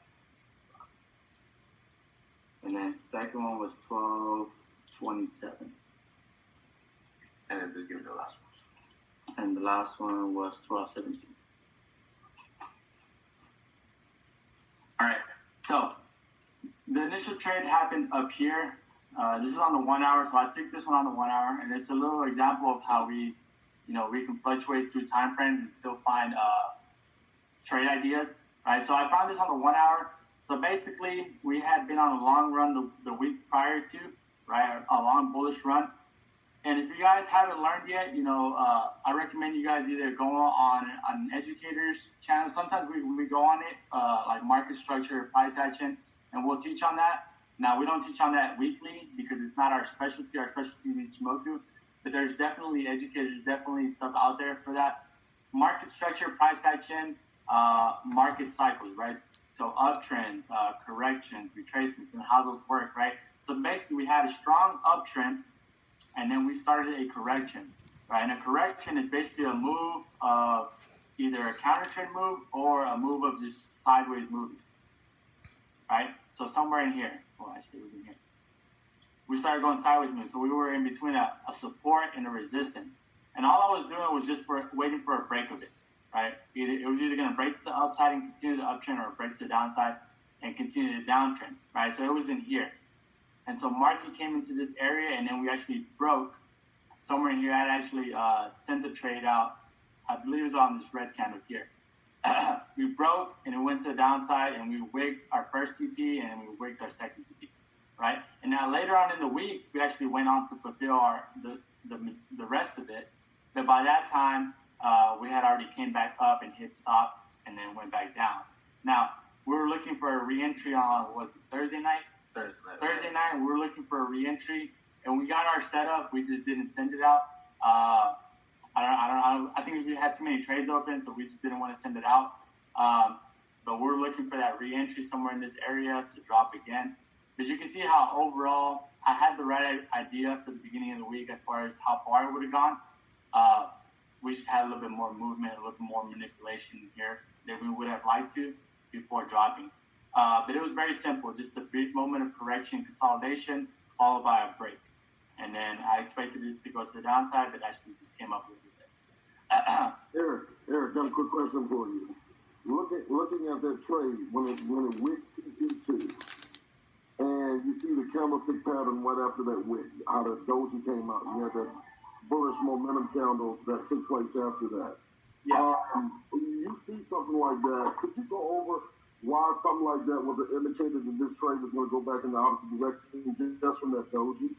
And then second one was 1227. And then just give me the last one. And the last one was 1217. All right. So the initial trade happened up here. This is on the 1 hour. So I took this one on the 1 hour, and it's a little example of how we can fluctuate through time frames and still find trade ideas. Right. So I found this on the 1 hour. So basically, we had been on a long run the week prior to, right? A long bullish run. And if you guys haven't learned yet, I recommend you guys either go on an educator's channel. Sometimes we go on it, like market structure, price action, and we'll teach on that. Now, we don't teach on that weekly because it's not our specialty. Our specialty is Ichimoku. But there's definitely educators, definitely stuff out there for that. Market structure, price action, market cycles, right? So uptrends, corrections, retracements, and how those work, right? So basically, we had a strong uptrend, and then we started a correction, right? And a correction is basically a move of either a counter trend move or a move of just sideways movement, right? So somewhere in here, actually, it was in here. We started going sideways movement, so we were in between a support and a resistance. And all I was doing was just waiting for a break of it, right? It was either going to brace the upside and continue the uptrend, or brace the downside and continue the downtrend, right? So it was in here. And so market came into this area, and then we actually broke somewhere in here. I actually sent the trade out. I believe it was on this red candle here. We broke, and it went to the downside, and we wigged our first TP, and we wigged our second TP, right? And now later on in the week, we actually went on to fulfill the rest of it. But by that time, we had already came back up and hit stop, and then went back down. Now, we were looking for a re-entry on, Thursday night? Thursday night, we were looking for a re-entry, and we got our setup. We just didn't send it out. I think we had too many trades open, so we just didn't want to send it out. But we're looking for that re-entry somewhere in this area to drop again. But you can see how overall I had the right idea for the beginning of the week as far as how far it would have gone. We just had a little bit more movement, a little bit more manipulation here than we would have liked to before dropping. But it was very simple, just a brief moment of correction, consolidation, followed by a break. And then I expected this to go to the downside, but actually just came up with it. Eric, got a quick question for you. Looking at that trade, when it wicked TP2, and you see the candlestick pattern right after that wick, how the doji came out, you had that bullish momentum candle that took place after that. Yeah. You see something like that, could you go over why something like that was an indicator that this trade was going to go back in the opposite direction just from that doji?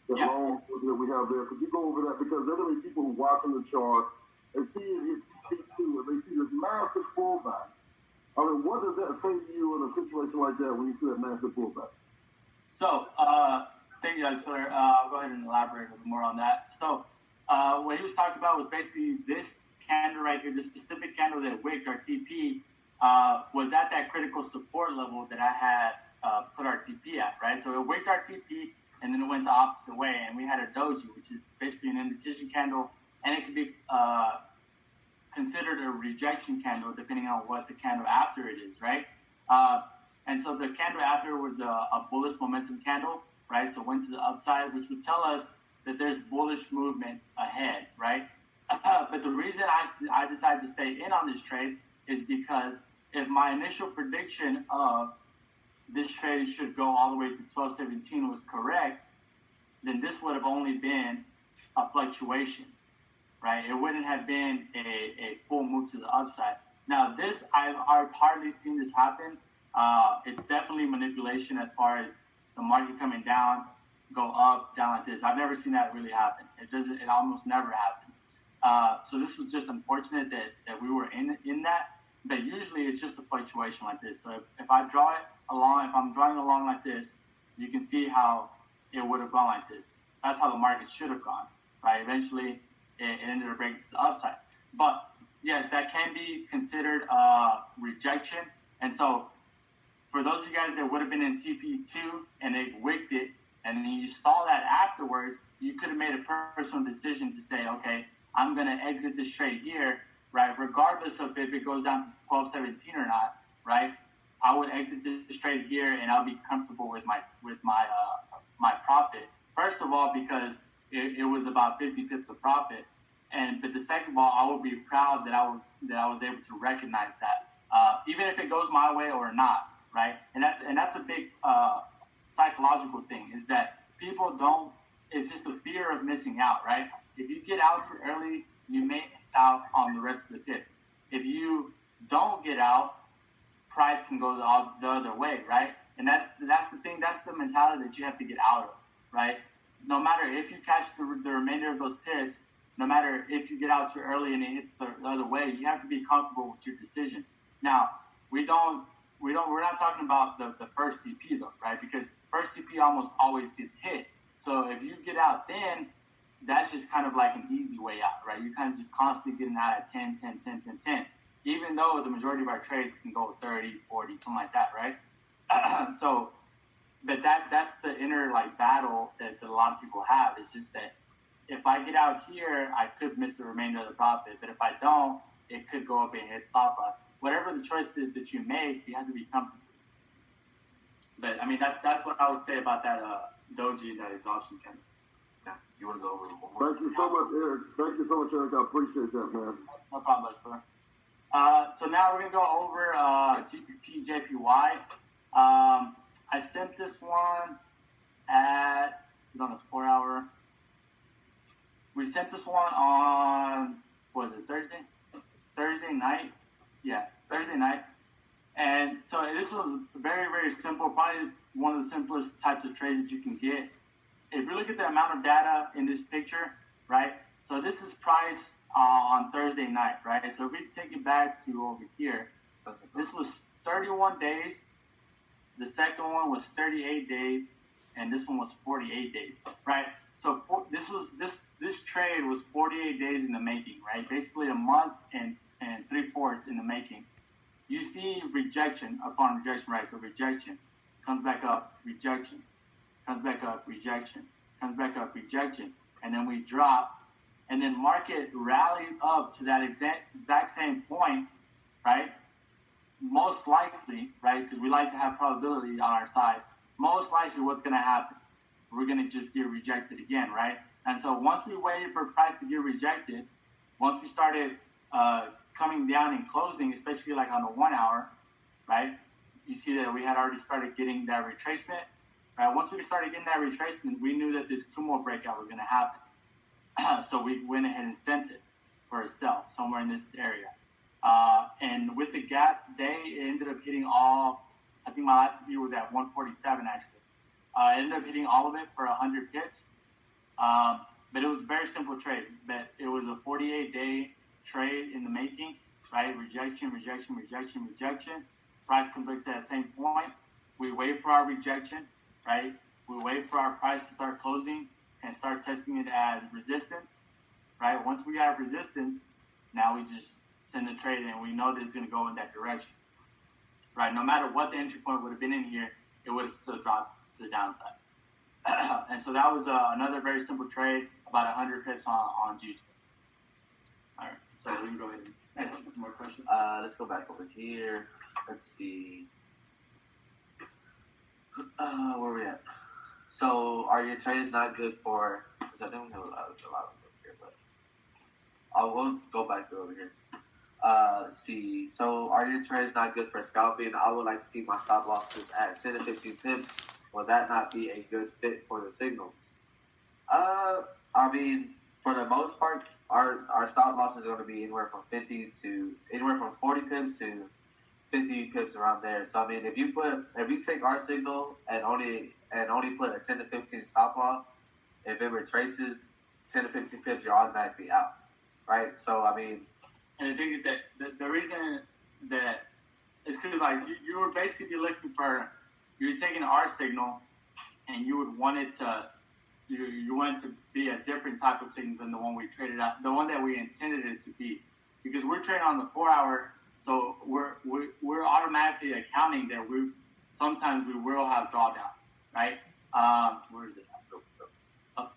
That long that we have there. Could you go over that? Because there are going to be people who are watching the chart and see it TP2 and they see this massive pullback. I mean, what does that say to you in a situation like that when you see that massive pullback? So, thank you guys, Claire. I'll go ahead and elaborate a little more on that. So, what he was talking about was basically this candle right here, this specific candle that wicked our TP, was at that critical support level that I had put our TP at, right? So it wicked our TP, and then it went the opposite way, and we had a doji, which is basically an indecision candle, and it could be considered a rejection candle depending on what the candle after it is, right? And so the candle after was a bullish momentum candle, right? So it went to the upside, which would tell us that there's bullish movement ahead, right? But the reason I decided to stay in on this trade is because if my initial prediction of this trade should go all the way to 1217 was correct, then this would have only been a fluctuation, right? It wouldn't have been a full move to the upside. Now, this, I've hardly seen this happen. It's definitely manipulation as far as the market coming down, go up, down like this. I've never seen that really happen. It almost never happens. So this was just unfortunate that we were in that. But usually it's just a fluctuation like this. So if I draw it along, if I'm drawing along like this, you can see how it would have gone like this. That's how the market should have gone, right? Eventually, it ended up breaking to the upside. But yes, that can be considered rejection. And so for those of you guys that would have been in TP2 and they wicked it, and then you saw that afterwards, you could have made a personal decision to say, okay, I'm going to exit this trade here, right? Regardless of if it goes down to 1217 or not, right? I would exit this trade here, and I'll be comfortable with my profit. First of all, because it was about 50 pips of profit, but the second of all, I would be proud that I was able to recognize that, even if it goes my way or not, right? And that's a big psychological thing, is that people don't. It's just a fear of missing out, right? If you get out too early, you may miss out on the rest of the pips. If you don't get out, price can go the other way, right? And that's the thing. That's the mentality that you have to get out of, right? No matter if you catch the remainder of those pips, no matter if you get out too early and it hits the other way, you have to be comfortable with your decision. Now, we're not talking about the first TP though, right? Because first TP almost always gets hit. So if you get out then, that's just kind of like an easy way out, right? You're kind of just constantly getting out at 10, 10, 10, 10, 10. Even though the majority of our trades can go 30, 40, something like that, right? So, but that's the inner like battle that a lot of people have. It's just that if I get out here, I could miss the remainder of the profit. But if I don't, it could go up and hit stop loss. Whatever the choice that you make, you have to be comfortable. But I mean, that's what I would say about that doji, that exhaustion kind of. Yeah, you want to go over one more? Thank you so much, Eric. Thank you so much, Eric. I appreciate that, man. No problem, brother. So now we're gonna go over GPP JPY. I sent this one at on a 4 hour. We sent this one on what was it, Thursday? Thursday night. Yeah, Thursday night. And so this was very, very simple, probably one of the simplest types of trades that you can get. If you look at the amount of data in this picture, right? So this is priced on Thursday night, right? So if we take it back to over here, this was 31 days. The second one was 38 days, and this one was 48 days, right? So this trade was 48 days in the making, right? Basically a month and 3/4 in the making. You see rejection upon rejection, right? So rejection comes back up, rejection comes back up, rejection comes back up, rejection, and then we drop, and then market rallies up to that exact same point, right? Most likely, right, because we like to have probability on our side, most likely what's going to happen, we're going to just get rejected again, right? And so once we waited for price to get rejected, once we started coming down and closing, especially like on the 1 hour, right, you see that we had already started getting that retracement, right? Once we started getting that retracement, we knew that this Kumo breakout was going to happen. So we went ahead and sent it for a sell somewhere in this area. And with the gap today, it ended up hitting all, I think my last view was at 147 actually. It ended up hitting all of it for 100 pips. But it was a very simple trade. But it was a 48-day trade in the making, right? Rejection, rejection, rejection, rejection. Price comes back to that same point. We wait for our rejection, right? We wait for our price to start closing and start testing it as resistance, right? Once we got resistance, now we just send the trade and we know that it's going to go in that direction, right? No matter what the entry point would have been in here, it would have still dropped to the downside. And so that was another very simple trade, about 100 pips on G2. All right, so we can go ahead and answer some more questions. Let's go back over here. Let's see. Where are we at? So, are your trades not good for? Because I think we have a lot of them here, but we'll go back to over here. Let's see. So, are your trades not good for scalping? I would like to keep my stop losses at 10 to 15 pips. Will that not be a good fit for the signals? I mean, for the most part, our stop losses are going to be anywhere from 40 pips to 50 pips around there. So I mean, if you take our signal and only put a 10 to 15 stop loss, if it retraces 10 to 15 pips, you're automatically out, right? So I mean, and the thing is that the reason that is because like you were basically looking for, you were taking our signal and you would want it to, you want it to be a different type of signal than the one we traded out, the one that we intended it to be, because we're trading on the 4 hour. So we're automatically accounting that sometimes we will have drawdown, right? Where is it? Up.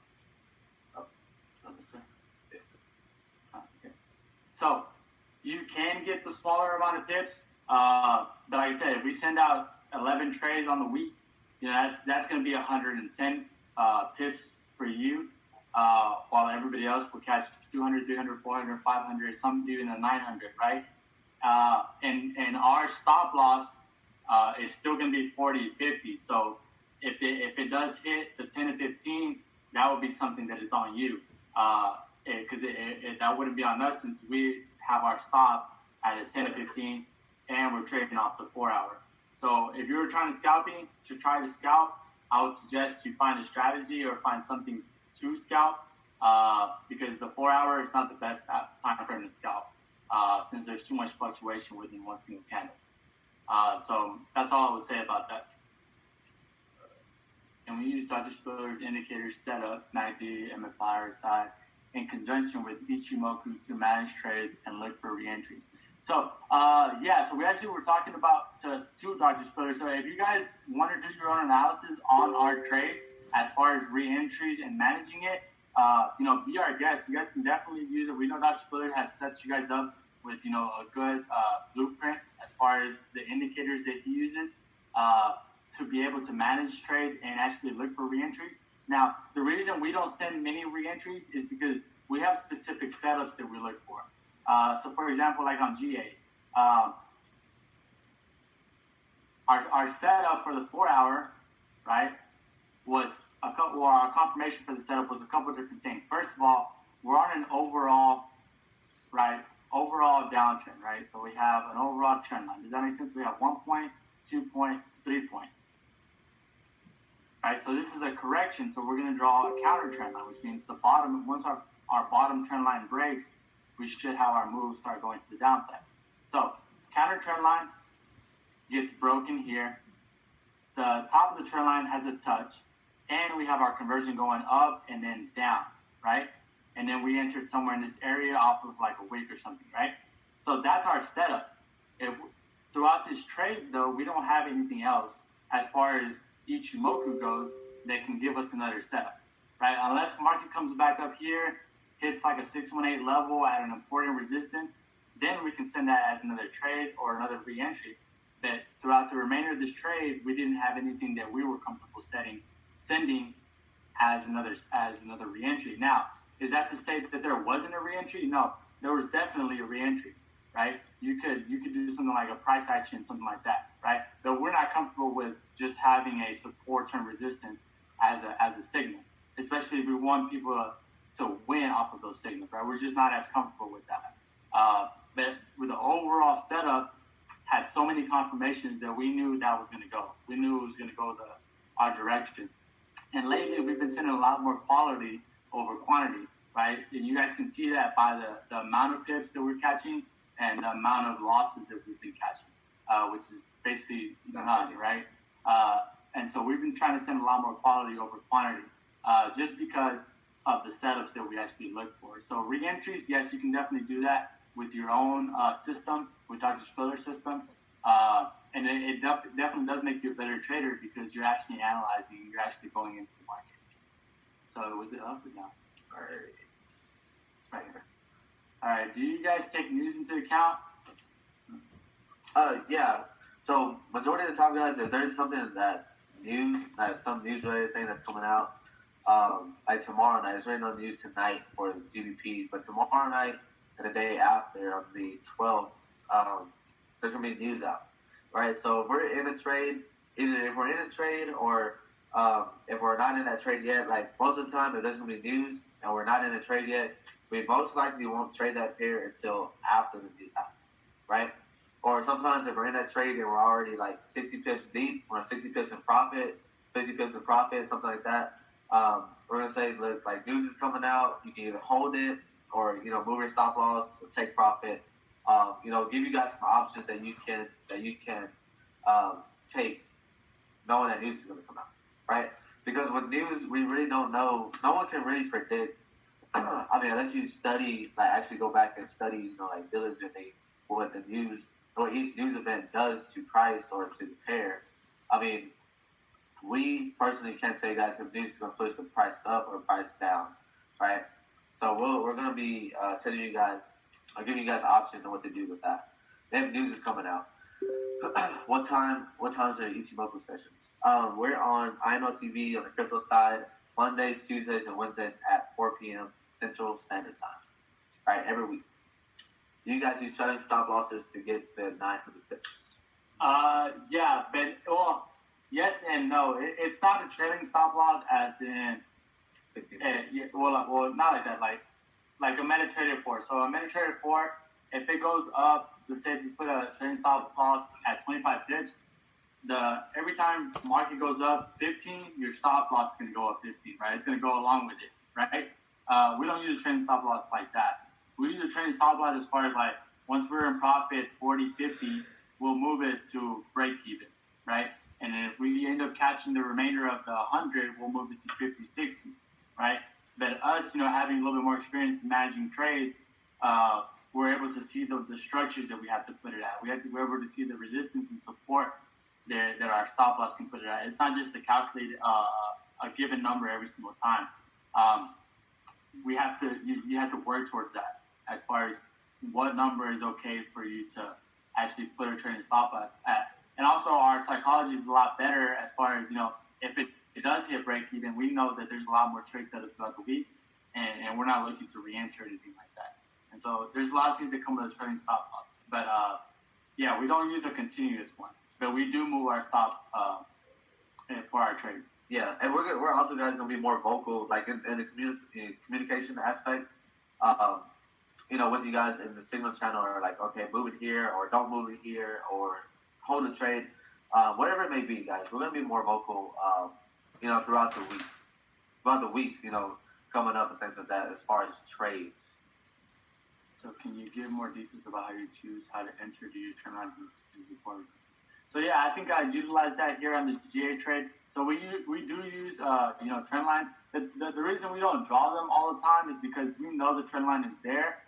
This way. Okay. So you can get the smaller amount of pips, but like I said, if we send out 11 trades on the week, you know that's going to be 110 pips for you, while everybody else will catch 200, 300, 400, 500, some even a 900, right? And our stop loss is still going to be 40, 50. So if it does hit the 10 to 15, that would be something that is on you, because that wouldn't be on us since we have our stop at a 10 to 15. and we're trading off the 4 hour. So if you're trying to try to scalp, I would suggest you find a strategy or find something to scalp, because the 4 hour is not the best time frame to scalp, since there's too much fluctuation within one single candle. So that's all I would say about that. And we use Dr. Spiller's indicators setup, MACD, MFI, RSI, in conjunction with Ichimoku to manage trades and look for reentries. So, so we actually were talking about to Dr. Spiller. So if you guys want to do your own analysis on our trades as far as reentries and managing it, be our guest. You guys can definitely use it. We know Dr. Spiller has set you guys up with, a good blueprint as far as the indicators that he uses to be able to manage trades and actually look for reentries. Now, the reason we don't send many reentries is because we have specific setups that we look for. So, for example, like on G8, our setup for the 4 hour, right, was our confirmation for the setup was a couple of different things. First of all, we're on an overall downtrend, right? So we have an overall trend line. Does that make sense? We have 1 point, 2 point, 3 point. Right, so this is a correction, so we're going to draw a counter trend line, which means once our bottom trend line breaks, we should have our moves start going to the downside. So counter trend line gets broken here. The top of the trend line has a touch, and we have our conversion going up and then down, right? And then we entered somewhere in this area off of like a wick or something, right? So that's our setup. Throughout this trade, though, we don't have anything else as far as Ichimoku goes that can give us another setup, right? Unless market comes back up here, hits like a 618 level at an important resistance, then we can send that as another trade or another re-entry. But throughout the remainder of this trade, we didn't have anything that we were comfortable sending as another re-entry. Now, is that to say that there wasn't a re-entry? No, there was definitely a re-entry, right? You could do something like a price action, something like that, right? But we're not comfortable with just having a support term resistance as a signal, especially if we want people to win off of those signals, right? We're just not as comfortable with that. But with the overall setup, had so many confirmations that we knew that was going to go. We knew it was going to go our direction. And lately, we've been sending a lot more quality over quantity, right? And you guys can see that by the amount of pips that we're catching and the amount of losses that we've been catching, which is basically none, right? And so we've been trying to send a lot more quality over quantity, just because of the setups that we actually look for. So re-entries, yes, you can definitely do that with your own system, with Dr. Spiller's system. And it definitely does make you a better trader because you're actually analyzing, you're actually going into the market. So was it up or down? All right, it's right here. All right, do you guys take news into account? Yeah. So majority of the time, guys, if there's something that's news, like some news-related thing that's coming out, like tomorrow night, it's already on the news tonight for the GBPs, but tomorrow night and the day after, on the 12th, there's going to be news out, right? So if we're in a trade, either if we're in a trade or if we're not in that trade yet, like most of the time, if there's going to be news and we're not in the trade yet, we most likely won't trade that pair until after the news happens, right? Or sometimes if we're in that trade and we're already like 60 pips deep, or 60 pips in profit, 50 pips in profit, something like that, we're going to say, look, like news is coming out, you can either hold it or, move your stop loss or take profit. Give you guys some options that you can take, knowing that news is going to come out, right? Because with news, we really don't know. No one can really predict. I mean, unless you study, like actually go back and study, like diligently what the news, what each news event does to price or to the pair. I mean, we personally can't say, guys, if news is going to push the price up or price down, right? So we're going to be telling you guys, I'll give you guys options on what to do with that. If news is coming out, what times are Ichimoku sessions? We're on IMO TV on the crypto side, Mondays, Tuesdays, and Wednesdays at 4 p.m. Central Standard Time, right? Every week. You guys use trailing stop losses to get the 900 pips. Yeah, but yes and no. It's not a trailing stop loss as in 15 well, not like that. Like a MetaTrader 4. So a MetaTrader 4, if it goes up, let's say if you put a trading stop loss at 25 pips, every time market goes up 15, your stop loss is going to go up 15, right? It's going to go along with it, right? We don't use a trading stop loss like that. We use a trading stop loss as far as like once we're in profit 40, 50, we'll move it to break even, right? And then if we end up catching the remainder of the 100, we'll move it to 50, 60, right? But us, having a little bit more experience in managing trades, we're able to see the structures that we have to put it at. We're able to see the resistance and support that our stop loss can put it at. It's not just to calculate a given number every single time. You have to work towards that as far as what number is okay for you to actually put a trading stop loss at. And also our psychology is a lot better as far as, if it does hit break even, we know that there's a lot more trades set up throughout the week and we're not looking to re-enter anything like that. And so there's a lot of things that come with a trading stop loss. But yeah, we don't use a continuous one, but we do move our stop for our trades. Yeah, and we're also guys gonna be more vocal, like in the communication aspect. With you guys in the signal channel, or like, okay, move it here, or don't move it here, or hold the trade, whatever it may be, guys. We're gonna be more vocal, throughout the weeks, coming up and things like that, as far as trades. So can you give more details about how you choose how to enter? Do you turn on these reports? So yeah, I think I utilize that here on the GA trade. So we do use trend lines. The reason we don't draw them all the time is because we know the trend line is there,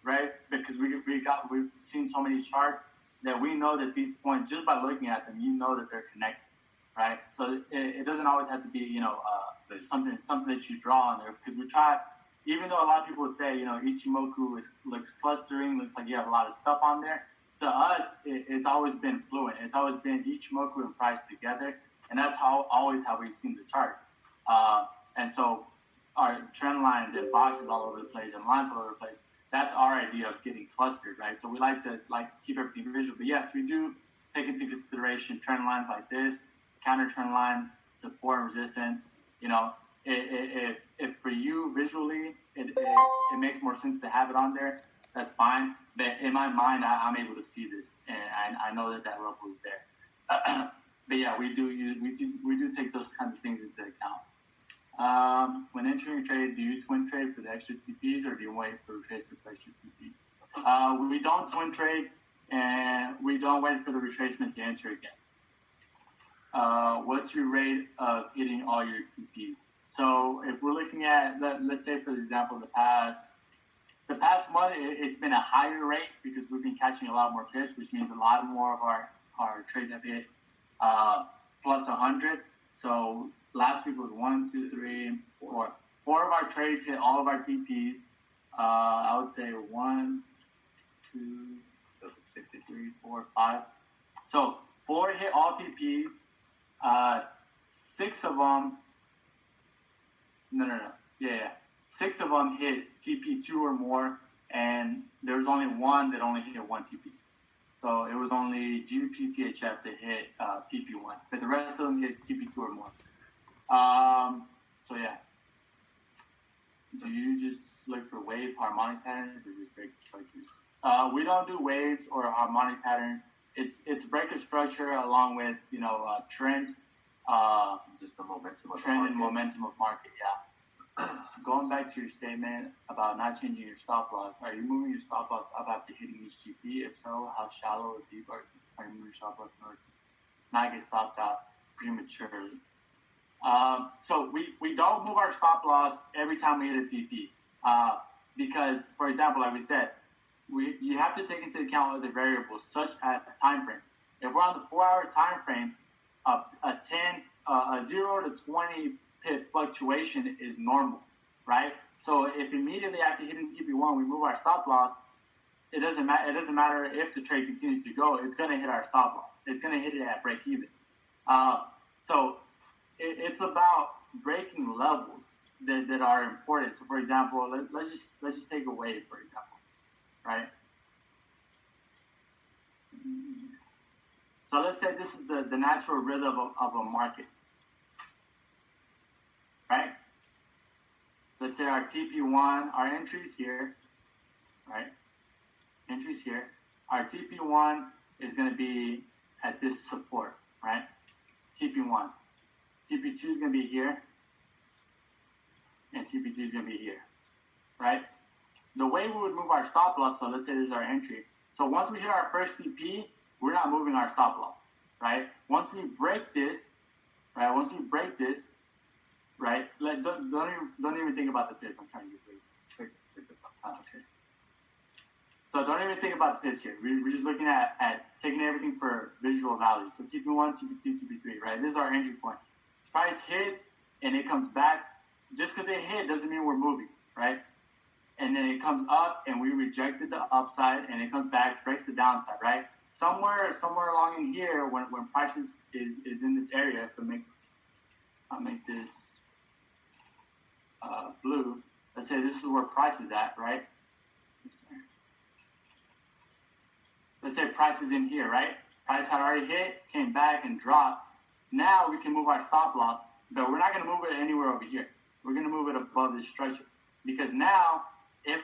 right? Because we've seen so many charts that we know that these points, just by looking at them, that they're connected, right? So it doesn't always have to be something that you draw on there, because we try. Even though a lot of people say, Ichimoku looks clustering, looks like you have a lot of stuff on there, to us, it's always been fluent. It's always been Ichimoku and price together, and that's always how we've seen the charts. And so our trend lines and boxes all over the place and lines all over the place, that's our idea of getting clustered, right? So we like to keep everything visual. But yes, we do take into consideration trend lines like this, counter trend lines, support and resistance, If for you visually it makes more sense to have it on there, that's fine. But in my mind, I'm able to see this, and I know that level is there. But yeah, we do take those kinds of things into account. When entering a trade, do you twin trade for the extra TPs, or do you wait for retracement for extra TPs? We don't twin trade, and we don't wait for the retracement to enter again. What's your rate of hitting all your TPs? So if we're looking at, let's say for example, the past month, it's been a higher rate because we've been catching a lot more pips, which means a lot more of our trades have hit plus 100. So last week was 1, 2, 3, 4. 4 of our trades hit all of our TPs. I would say 1, 2, 63, 4, 5. So 4 hit all TPs. 6 of them. No. Yeah. 6 of them hit TP2 or more, and there was only 1 that only hit 1 TP. So it was only GBP CHF that hit TP1, but the rest of them hit TP2 or more. So yeah. Do you just look for wave harmonic patterns or just breaker structures? We don't do waves or harmonic patterns. It's breaker structure along with trend. Just the momentum of trend the and momentum of market, yeah. Going back to your statement about not changing your stop loss, are you moving your stop loss up after hitting each GP? If so, how shallow or deep are you moving your stop loss in order to not get stopped out prematurely? So we don't move our stop loss every time we hit a TP, because, for example, like we said, you have to take into account other variables such as time frame. If we're on the 4-hour time frame, a 0 to 20 pip fluctuation is normal, right? So if immediately after hitting TP1 we move our stop loss, it doesn't matter if the trade continues to go. It's going to hit our stop loss. It's going to hit it at break even. So it's about breaking levels that are important. So for example, let's just take a wave, for example, right? So let's say this is the natural rhythm of a market, right? Let's say our TP1, our entries here, right? Entries here. our TP1 is going to be at this support, right? TP1. TP2 is going to be here, and TP2 is going to be here, right? The way we would move our stop loss, so let's say this is our entry. So once we hit our first TP, we're not moving our stop loss, right? Once we break this, right? Right? Don't even think about the dip. I'm trying to get rid of this. Check this out. Okay. So don't even think about the pips here. We're just looking at taking everything for visual values. So TP1, TP2, TP3, right? This is our entry point. Price hits and it comes back. Just because it hit doesn't mean we're moving, right? And then it comes up and we rejected the upside and it comes back, breaks the downside, right? Somewhere along in here when price is in this area, so I'll make this blue. Let's say this is where price is at, right? Let's say price is in here, right? Price had already hit, came back and dropped. Now we can move our stop loss, but we're not going to move it anywhere over here. We're going to move it above this structure. Because now, if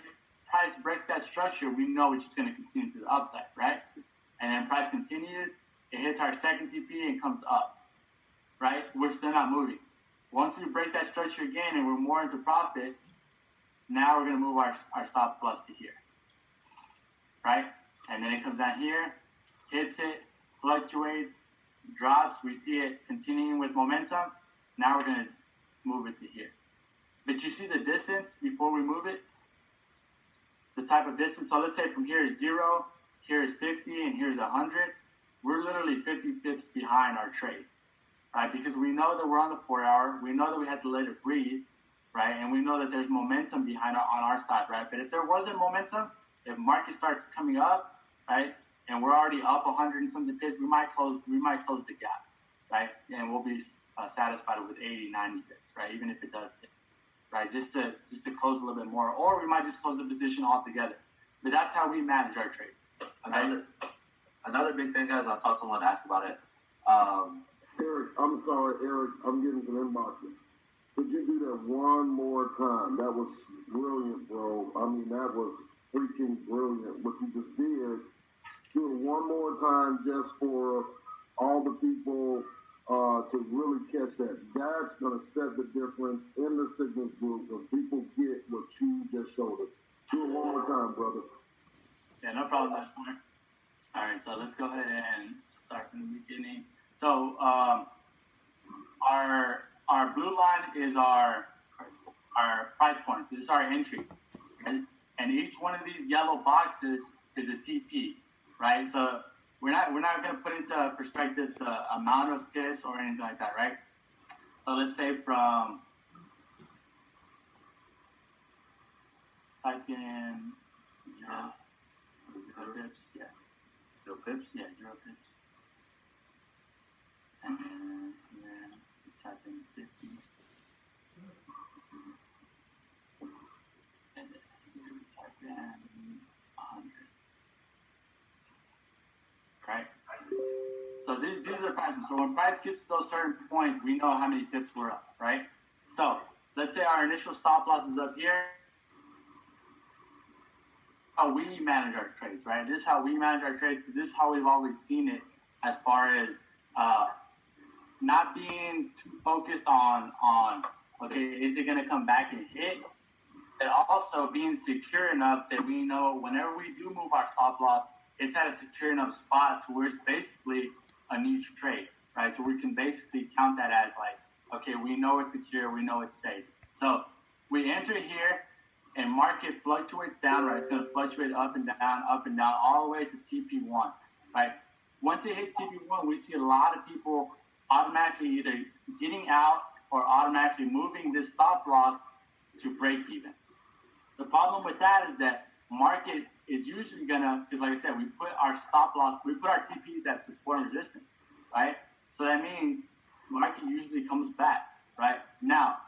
price breaks that structure, we know it's just going to continue to the upside, right? And then price continues, it hits our second TP and comes up, right? We're still not moving. Once we break that structure again and we're more into profit, now we're going to move our stop loss to here, right? And then it comes down here, hits it, fluctuates, drops. We see it continuing with momentum. Now we're going to move it to here. But you see the distance before we move it? The type of distance. So let's say from here is 0, here is 50, and here's 100. We're literally 50 pips behind our trade, right? Because we know that we're on the 4 hour. We know that we had to let it breathe, right? And we know that there's momentum behind on our side, right? But if there wasn't momentum, if market starts coming up, right, and we're already up 100 and something pips, we might close the gap, right? And we'll be satisfied with 80, 90 pips, right? Even if it does hit, right? Just to close a little bit more, or we might just close the position altogether. But that's how we manage our trades. Right? Another big thing, guys, I saw someone ask about it. Eric, I'm sorry, Eric, I'm getting some inboxes. Could you do that one more time? That was brilliant, bro. I mean, that was freaking brilliant. What you just did, do it one more time just for all the people to really catch that. That's going to set the difference in the signals group when people get what you just showed us. Do it one more time, brother. Yeah, no problem. That's fine. All right, so let's go ahead and start from the beginning. So our blue line is our price point. So this is our entry, and each one of these yellow boxes is a TP, right? So we're not going to put into perspective the amount of pips or anything like that, right? So let's say from type in 0, so 0 pips, yeah. 0 pips? Yeah, 0 pips. And then we type in 50. And then we type in 100. Right? So these are prices. So when price gets to those certain points, we know how many pips we're up, right? So let's say our initial stop loss is up here. How we manage our trades, right? This is how we manage our trades because this is how we've always seen it as far as not being too focused on okay, is it going to come back and hit? And also being secure enough that we know whenever we do move our stop loss, it's at a secure enough spot to where it's basically a niche trade, right? So we can basically count that as like, okay, we know it's secure, we know it's safe. So we enter here and market fluctuates down, right? It's going to fluctuate up and down, all the way to TP1, right? Once it hits TP1, we see a lot of people automatically either getting out or automatically moving this stop loss to break even. The problem with that is that market is usually gonna, because like I said, we put our stop loss, we put our TPs at support and resistance, right? So that means market usually comes back, right? Now,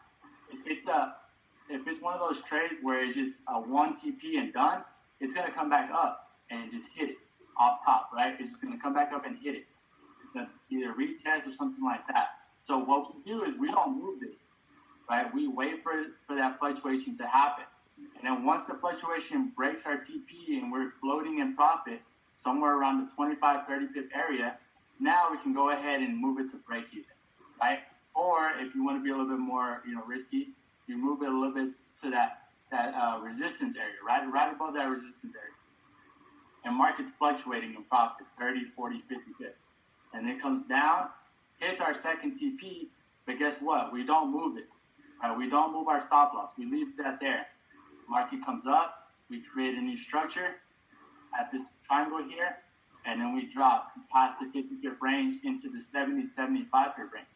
if it's one of those trades where it's just a one TP and done, it's gonna come back up and just hit it off top, right? It's just gonna come back up and hit it. It's gonna either retest or something like that. So what we do is we don't move this, right? We wait for that fluctuation to happen. And then once the fluctuation breaks our TP and we're floating in profit, somewhere around the 25, 30 pip area, now we can go ahead and move it to break even, right? Or if you want to be a little bit more, risky, you move it a little bit to that resistance area, right above that resistance area. And market's fluctuating in profit, 30, 40, 50 pips. And it comes down, hits our second TP, but guess what? We don't move it, right? We don't move our stop loss. We leave that there. Market comes up, we create a new structure at this triangle here, and then we drop past the 50 pip range into the 70, 75 pip range.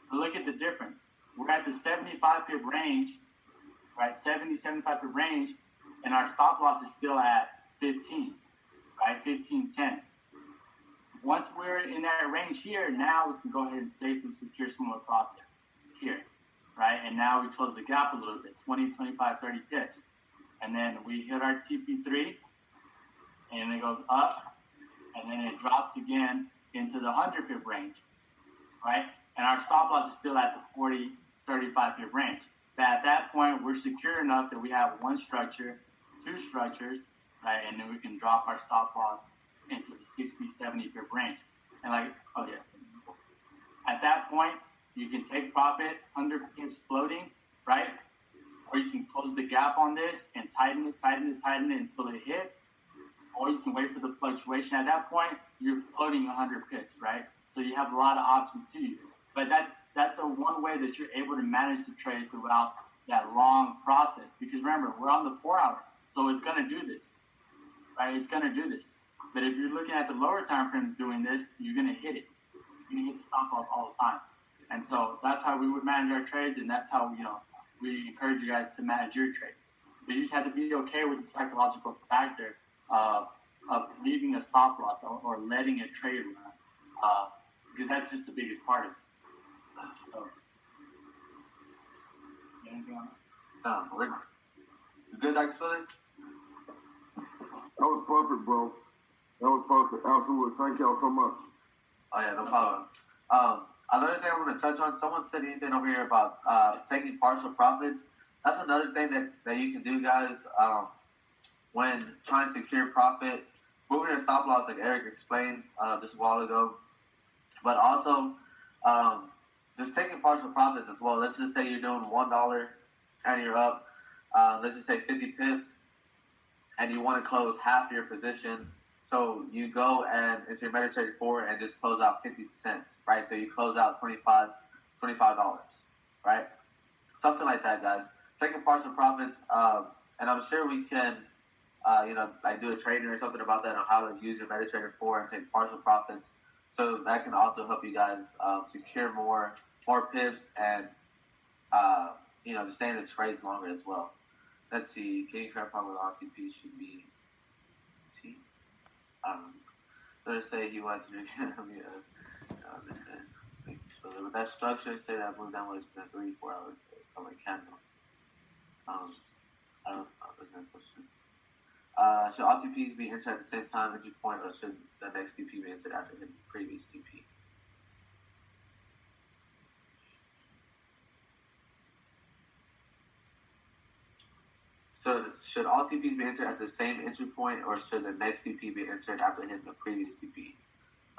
But look at the difference. We're at the 75 pip range, right? 70, 75 pip range, and our stop loss is still at 15, right? 15, 10. Once we're in that range here, now we can go ahead and safely secure some more profit here, right? And now we close the gap a little bit, 20, 25, 30 pips. And then we hit our TP3, and it goes up, and then it drops again into the 100 pip range, right? And our stop loss is still at the 40, 35 pip range. But at that point, we're secure enough that we have one structure, two structures, right? And then we can drop our stop loss into the 60, 70 pip range. And at that point, you can take profit, 100 pips floating, right? Or you can close the gap on this and tighten it until it hits. Or you can wait for the fluctuation. At that point, you're floating 100 pips, right? So you have a lot of options to you. But that's a one way that you're able to manage the trade throughout that long process. Because remember, we're on the 4 hour, so it's going to do this, right? It's going to do this. But if you're looking at the lower time frames doing this, you're going to hit it. You're going to hit the stop loss all the time. And so that's how we would manage our trades, and that's how we encourage you guys to manage your trades. But you just have to be okay with the psychological factor of leaving a stop loss or letting a trade run, because that's just the biggest part of it. So, anything on that? No, you good, Dr. Spilling? That was perfect, bro. That was perfect. Absolutely. Thank y'all so much. Oh, yeah, no problem. Another thing I'm going to touch on, someone said anything over here about taking partial profits. That's another thing that you can do, guys, when trying to secure profit. Moving your stop loss, like Eric explained just a while ago. But also, just taking partial profits as well. Let's just say you're doing $1 and you're up, let's just say 50 pips, and you want to close half your position. So you go and into your MetaTrader 4 and just close out 50 cents, right? So you close out $25, right? Something like that, guys. Taking partial profits, and I'm sure we can, like do a training or something about that on how to use your MetaTrader 4 and take partial profits. So that can also help you guys secure more pips and, just stay in the trades longer as well. Let's see. Can you clarify what RTP should be? T? Let's say he wants to understand. So with that structure, say that move down was been 3-4 hours of a candle. I don't know. That's a question. Should all TPs be entered at the same time as you point, or should the next TP be entered after the previous TP? So should all TPs be entered at the same entry point, or should the next TP be entered after hitting the previous TP?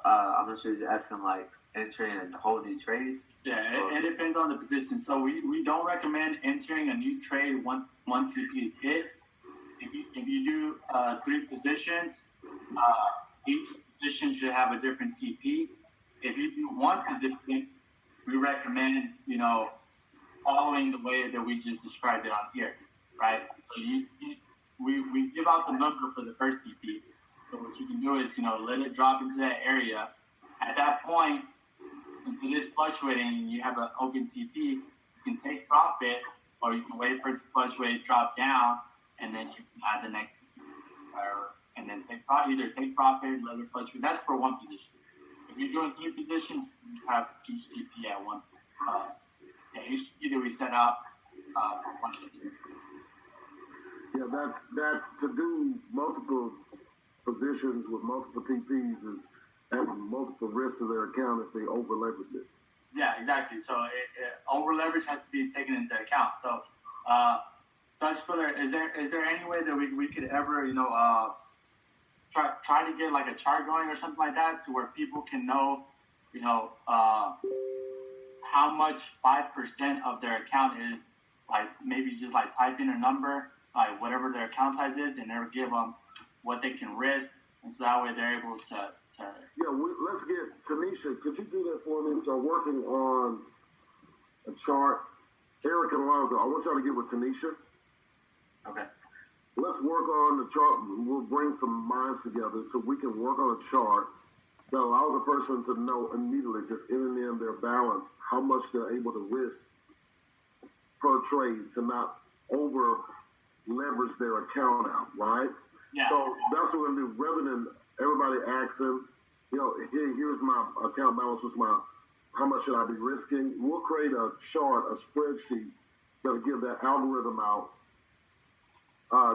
I'm not sure he's asking like entering a whole new trade. Yeah, it depends on the position. So we don't recommend entering a new trade once one TP is hit. If you do 3 positions, each position should have a different TP. If you do one position, we recommend following the way that we just described it on here, right? So we give out the number for the first TP. So what you can do is let it drop into that area. At that point, since it is fluctuating and you have an open TP, you can take profit, or you can wait for it to fluctuate, drop down, and then you can add the next TP, and then either take profit, let it fluctuate. That's for one position. If you're doing 3 positions, you have each TP at one. Each TP that we set up for one TP. Yeah, that's to do multiple positions with multiple TPs is having multiple risks to their account if they over leverage it. Yeah, exactly. So over leverage has to be taken into account. So, Dutch Spiller, is there any way that we could ever try to get like a chart going or something like that to where people can know, how much 5% of their account is, like maybe just like type in a number, like whatever their account size is, and they'll give them what they can risk, and so that way they're able to. Yeah, let's get Tanisha. Could you do that for me? So I'm working on a chart. Eric and Alonzo, I want y'all to get with Tanisha. Okay. Let's work on the chart. We'll bring some minds together so we can work on a chart that allows a person to know immediately, just in and in their balance, how much they're able to risk per trade to not over leverage their account out, right? Yeah. So that's what we're gonna do. Rather than everybody asking, here's my account balance, how much should I be risking? We'll create a chart, a spreadsheet that'll give that algorithm out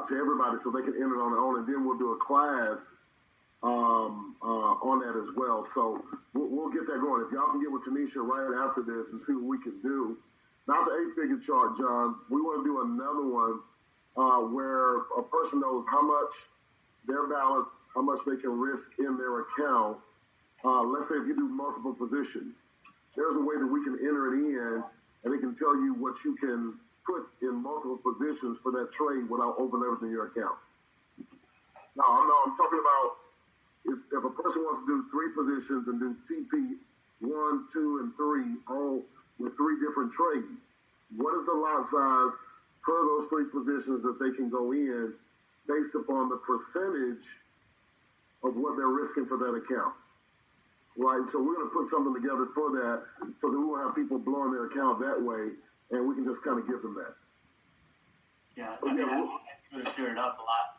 to everybody so they can enter it on their own, and then we'll do a class on that as well. So we'll get that going. If y'all can get with Tanisha right after this and see what we can do. Not the 8-figure chart, John. We want to do another one where a person knows how much their balance, how much they can risk in their account. Let's say if you do multiple positions, there's a way that we can enter it in, and it can tell you what you can put in multiple positions for that trade without over-leveraging your account. No, I'm talking about if a person wants to do 3 positions and do TP 1, 2, and 3 all with 3 different trades, what is the lot size per those 3 positions that they can go in based upon the percentage of what they're risking for that account? Right, so we're going to put something together for that so that we won't have people blowing their account that way, and we can just kind of give them that. Yeah, I mean, I would have stirred it up a lot.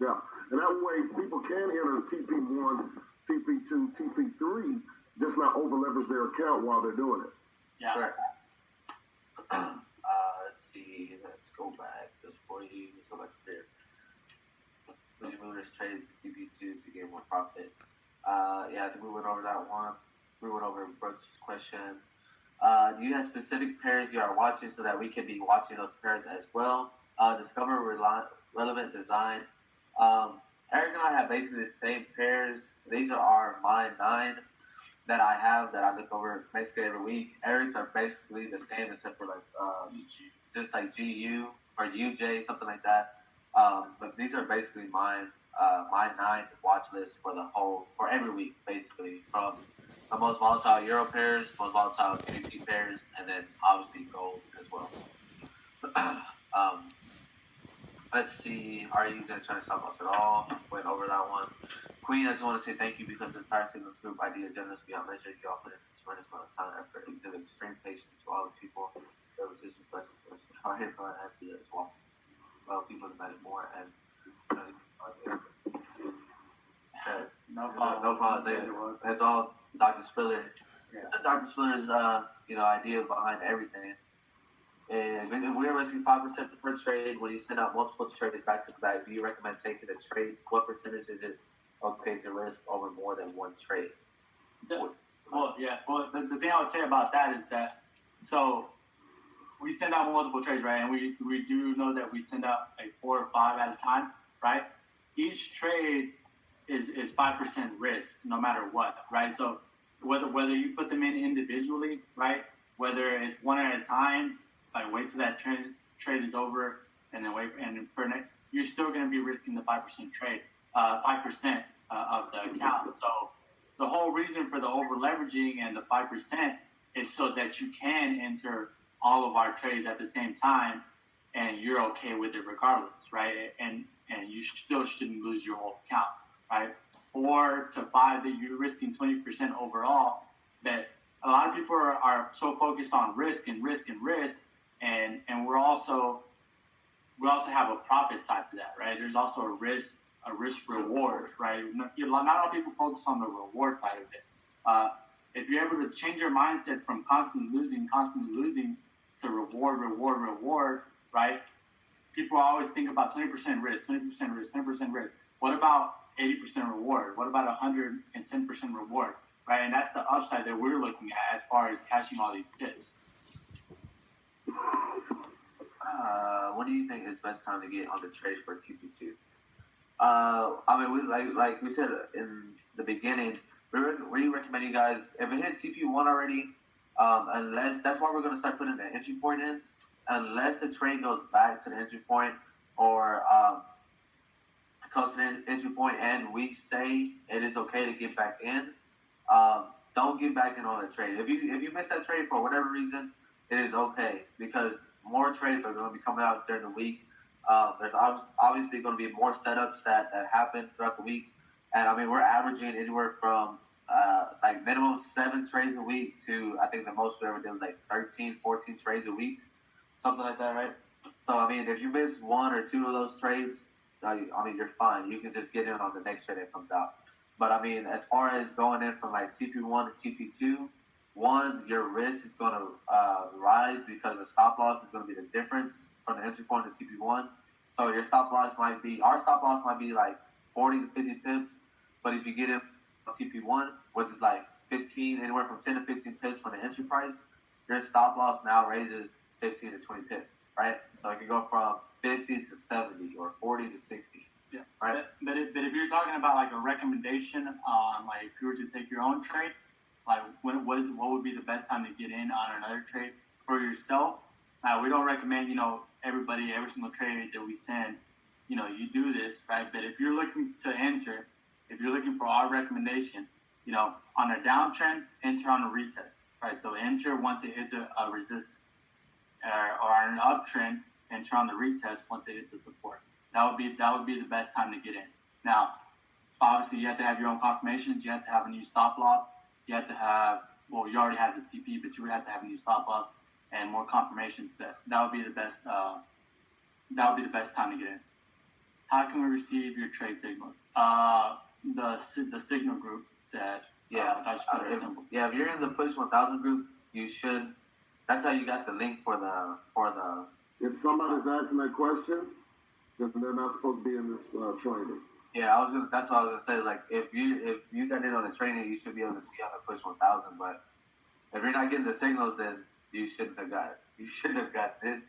Yeah, and that way people can enter TP1, TP2, TP3, just not over leverage their account while they're doing it. Yeah. Correct. Let's see. Let's go back. Let's go back here. Would you move this trade to TP2 to get more profit? I think we went over that one. We went over Brooks' question. Do you have specific pairs you are watching so that we can be watching those pairs as well? Discover relevant design. Eric and I have basically the same pairs. These are our Mine 9 that I have that I look over basically every week. Eric's are basically the same except for just like GU or UJ, something like that. But these are basically my 9 watch list for every week, basically, from the most volatile Euro pairs, most volatile GBP pairs, and then obviously gold as well. Let's see. Are you trying to stop us at all? Went over that one. Queen, I just want to say thank you because the entire Signals Group idea generous beyond measure. You all put in a tremendous amount of time and effort, exhibit extreme patience to all the people. Repetition, questions, hard hit, answer as well. Well, people demand more and no problem. That's all Dr. Spiller. Yeah. Dr. Spiller's idea behind everything. And if we're risking 5% per trade, when you send out multiple trades back to back, do you recommend taking the trades? What percentage is it okay to risk over more than one trade? The thing I would say about that is that, so we send out multiple trades, right? And we do know that we send out like 4 or 5 at a time, right? Each trade is 5% risk, no matter what, right? So whether you put them in individually, right? Whether it's one at a time, like wait till that trade is over, and then wait, and you're still going to be risking the 5% trade, 5% of the account. So the whole reason for the over leveraging and the 5% is so that you can enter all of our trades at the same time, and you're okay with it regardless, right? And you still shouldn't lose your whole account, right? 4 to 5 that you're risking 20% overall. That a lot of people are so focused on risk, and we also have a profit side to that, right? There's also a risk reward, right? Not all people focus on the reward side of it. If you're able to change your mindset from constantly losing to reward, right? People always think about 20% risk. What about 80% reward? What about 110% reward, right? And that's the upside that we're looking at as far as cashing all these dips. What do you think is best time to get on the trade for TP2? I mean, like we said in the beginning, we recommend you guys if it hit TP1 already, unless that's why we're gonna start putting the entry point in, unless the trade goes back to the entry point or comes to the entry point and we say it is okay to get back in. Don't get back in on the trade. If you miss that trade for whatever reason, it is okay because more trades are going to be coming out during the week. There's obviously going to be more setups that happen throughout the week, and I mean we're averaging anywhere from like minimum 7 trades a week to I think the most we ever did was like 13, 14 trades a week, something like that, right? So I mean if you miss 1 or 2 of those trades, I mean you're fine. You can just get in on the next trade that comes out. But I mean, as far as going in from like TP1 to TP2, one, your risk is going to rise because the stop loss is going to be the difference from the entry point to TP1. So your stop loss might be, our stop loss might be like 40 to 50 pips. But if you get in on TP1, which is like 15, anywhere from 10 to 15 pips from the entry price, your stop loss now raises 15 to 20 pips, right? So it can go from 50 to 70 or 40 to 60. Yeah, right. But if you're talking about like a recommendation on like if you were to take your own trade, like what would be the best time to get in on another trade for yourself? We don't recommend every single trade that we send, you do this, right? But if you're looking to enter, if you're looking for our recommendation, on a downtrend, enter on a retest, right? So enter once it hits a resistance, or on an uptrend, enter on the retest once it hits a support. That would be the best time to get in. Now, obviously, you have to have your own confirmations. You have to have a new stop loss. You have to have, well, you already have the TP, but you would have to have a new stop loss and more confirmations. That would be the best. That would be the best time to get in. How can we receive your trade signals? The signal group that if you're in the Push 1000 group, you should. That's how you got the link for the. If somebody's asking that question, then they're not supposed to be in this training. Yeah, that's what I was gonna say. Like, if you got in on the training, you should be able to see on the Push 1000. But if you're not getting the signals, then you shouldn't have got it. You shouldn't have gotten it.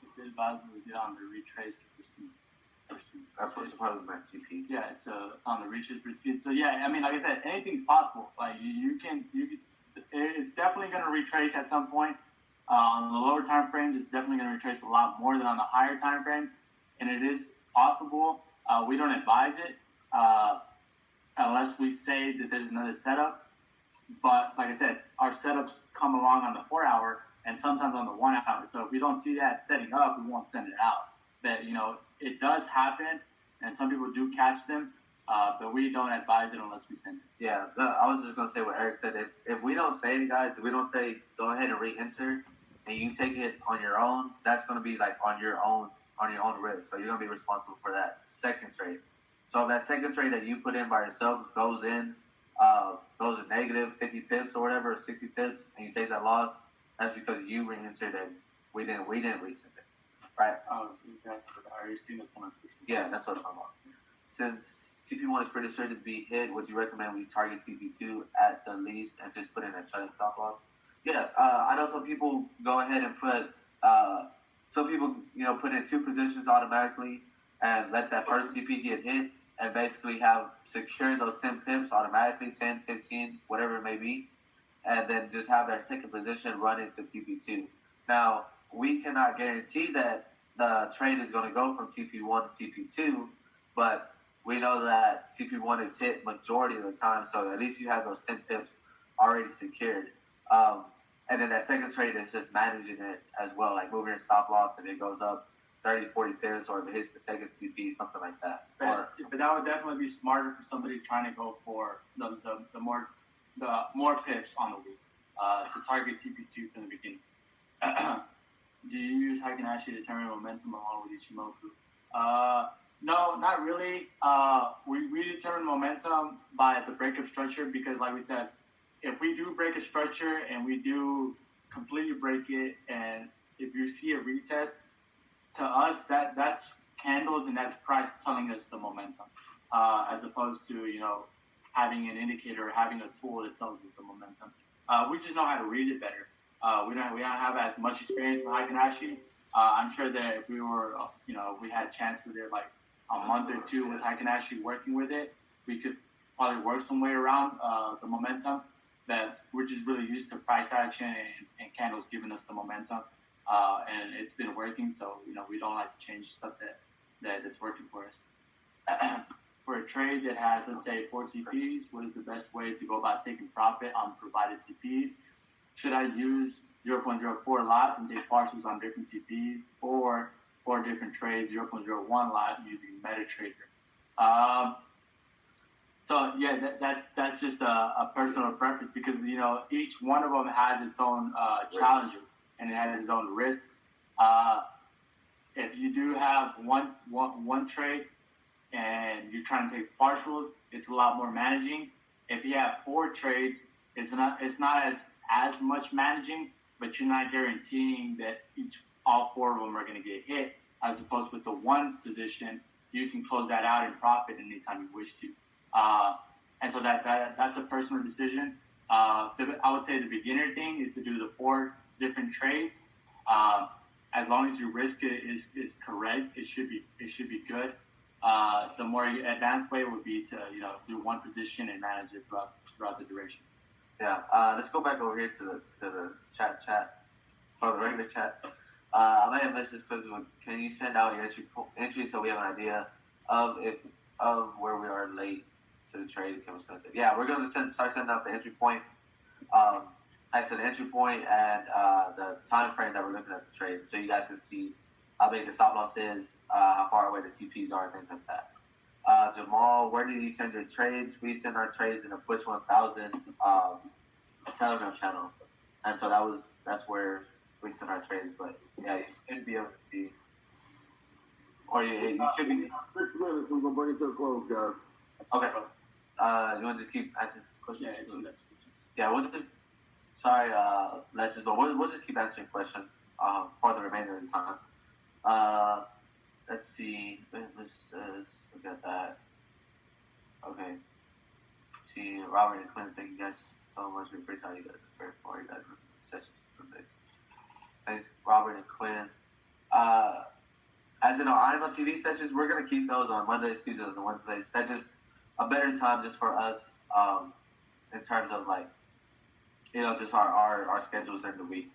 It's advisable to get on the retrace for some. That's what supposed to be TPs. Yeah, it's on the retrace for speed. So yeah, I mean, like I said, anything's possible. Like you can. It's definitely gonna retrace at some point. On the lower time frames, it's definitely gonna retrace a lot more than on the higher time frames. And it is possible. We don't advise it unless we say that there's another setup. But like I said, our setups come along on the 4 hour and sometimes on the 1 hour. So if we don't see that setting up, we won't send it out. But it does happen, and some people do catch them. But we don't advise it unless we send it. Yeah, I was just gonna say what Eric said. If we don't say it, guys, if we don't say go ahead and re-enter, and you take it on your own, that's gonna be like on your own risk. So you're gonna be responsible for that second trade. So if that second trade that you put in by yourself goes in negative 50 pips or whatever, or 60 pips, and you take that loss, that's because you re-entered and we didn't resend it, right? Oh, so are you seeing someone's pushing? Yeah, that's what I'm talking about. Since TP1 is pretty sure to be hit, would you recommend we target TP2 at the least and just put in a trailing stop loss? Yeah, I know some people go ahead and put. Some people, put in 2 positions automatically and let that first TP get hit and basically have secured those 10 pips automatically, 10, 15, whatever it may be, and then just have their second position run into TP2. Now, we cannot guarantee that the trade is going to go from TP1 to TP2, but we know that TP1 is hit majority of the time, so at least you have those 10 pips already secured. And then that second trade is just managing it as well, like moving your stop loss if it goes up 30, 40 pips, or if it hits the second TP, something like that. But that would definitely be smarter for somebody trying to go for the more pips on the week to target TP2 from the beginning. Do you use Heiken Ashi to determine momentum along with Ichimoku? No, not really. We determine momentum by the breakup structure because, like we said, if we do break a structure and we do completely break it, and if you see a retest, to us that's candles and that's price telling us the momentum, as opposed to having an indicator or having a tool that tells us the momentum. We just know how to read it better. We don't have as much experience with Heiken Ashi. I'm sure that if we were, we had a chance with it, like a month or two with I can actually working with it, we could probably work some way around the momentum that we're just really used to price action and candles giving us the momentum, and it's been working. So we don't like to change stuff that's working for us. For a trade that has, let's say, 4 TPs, what is the best way to go about taking profit on provided TPs? Should I use 0.04 lots and take partials on different TPs, or 4 different trades, 0.01 lot using MetaTrader? So yeah, that's just a personal preference, because each one of them has its own challenges and it has its own risks. If you do have one trade and you're trying to take partials, it's a lot more managing. If you have 4 trades, it's not as much managing, but you're not guaranteeing that all 4 of them are going to get hit. As opposed with the one position, you can close that out in profit anytime you wish to. And so that's a personal decision. I would say the beginner thing is to do the 4 different trades. As long as your risk is correct, it should be good. The more advanced way would be to do one position and manage it throughout the duration. Yeah. Let's go back over here to the chat for the regular chat. I might have missed this question. Can you send out your entry so we have an idea of where we are late to the trade? Yeah, we're going to start sending out the entry point. I said the entry point and the time frame that we're looking at the trade, so you guys can see how big the stop loss is, how far away the TPs are, and things like that. Jamal, where did you send your trades? We send our trades in a Push 1000 Telegram channel, and so that's where we send our trades. But yeah, you should be able to see, or you should be. 6 minutes, we're gonna bring it to a close, guys. Okay. You want to just keep answering questions? Yeah, we'll just. Sorry, lessons, but we'll just keep answering questions for the remainder of the time. Let's see. Let's look at that. Okay. Let's see, Robert and Quinn, thank you guys so much. We appreciate you guys. Very for you guys with sessions from this. Thanks, Robert and Quinn. As in our IMO TV sessions, we're gonna keep those on Mondays, Tuesdays, and Wednesdays. That's just a better time just for us, in terms of just our schedules during the week.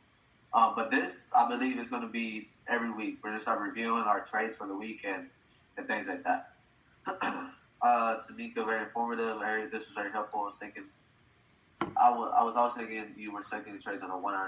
But this, I believe, is going to be every week. We're going to start reviewing our trades for the week and things like that. Tamika, very informative. This was very helpful. I was thinking, I was also thinking you were selecting the trades on a 1 hour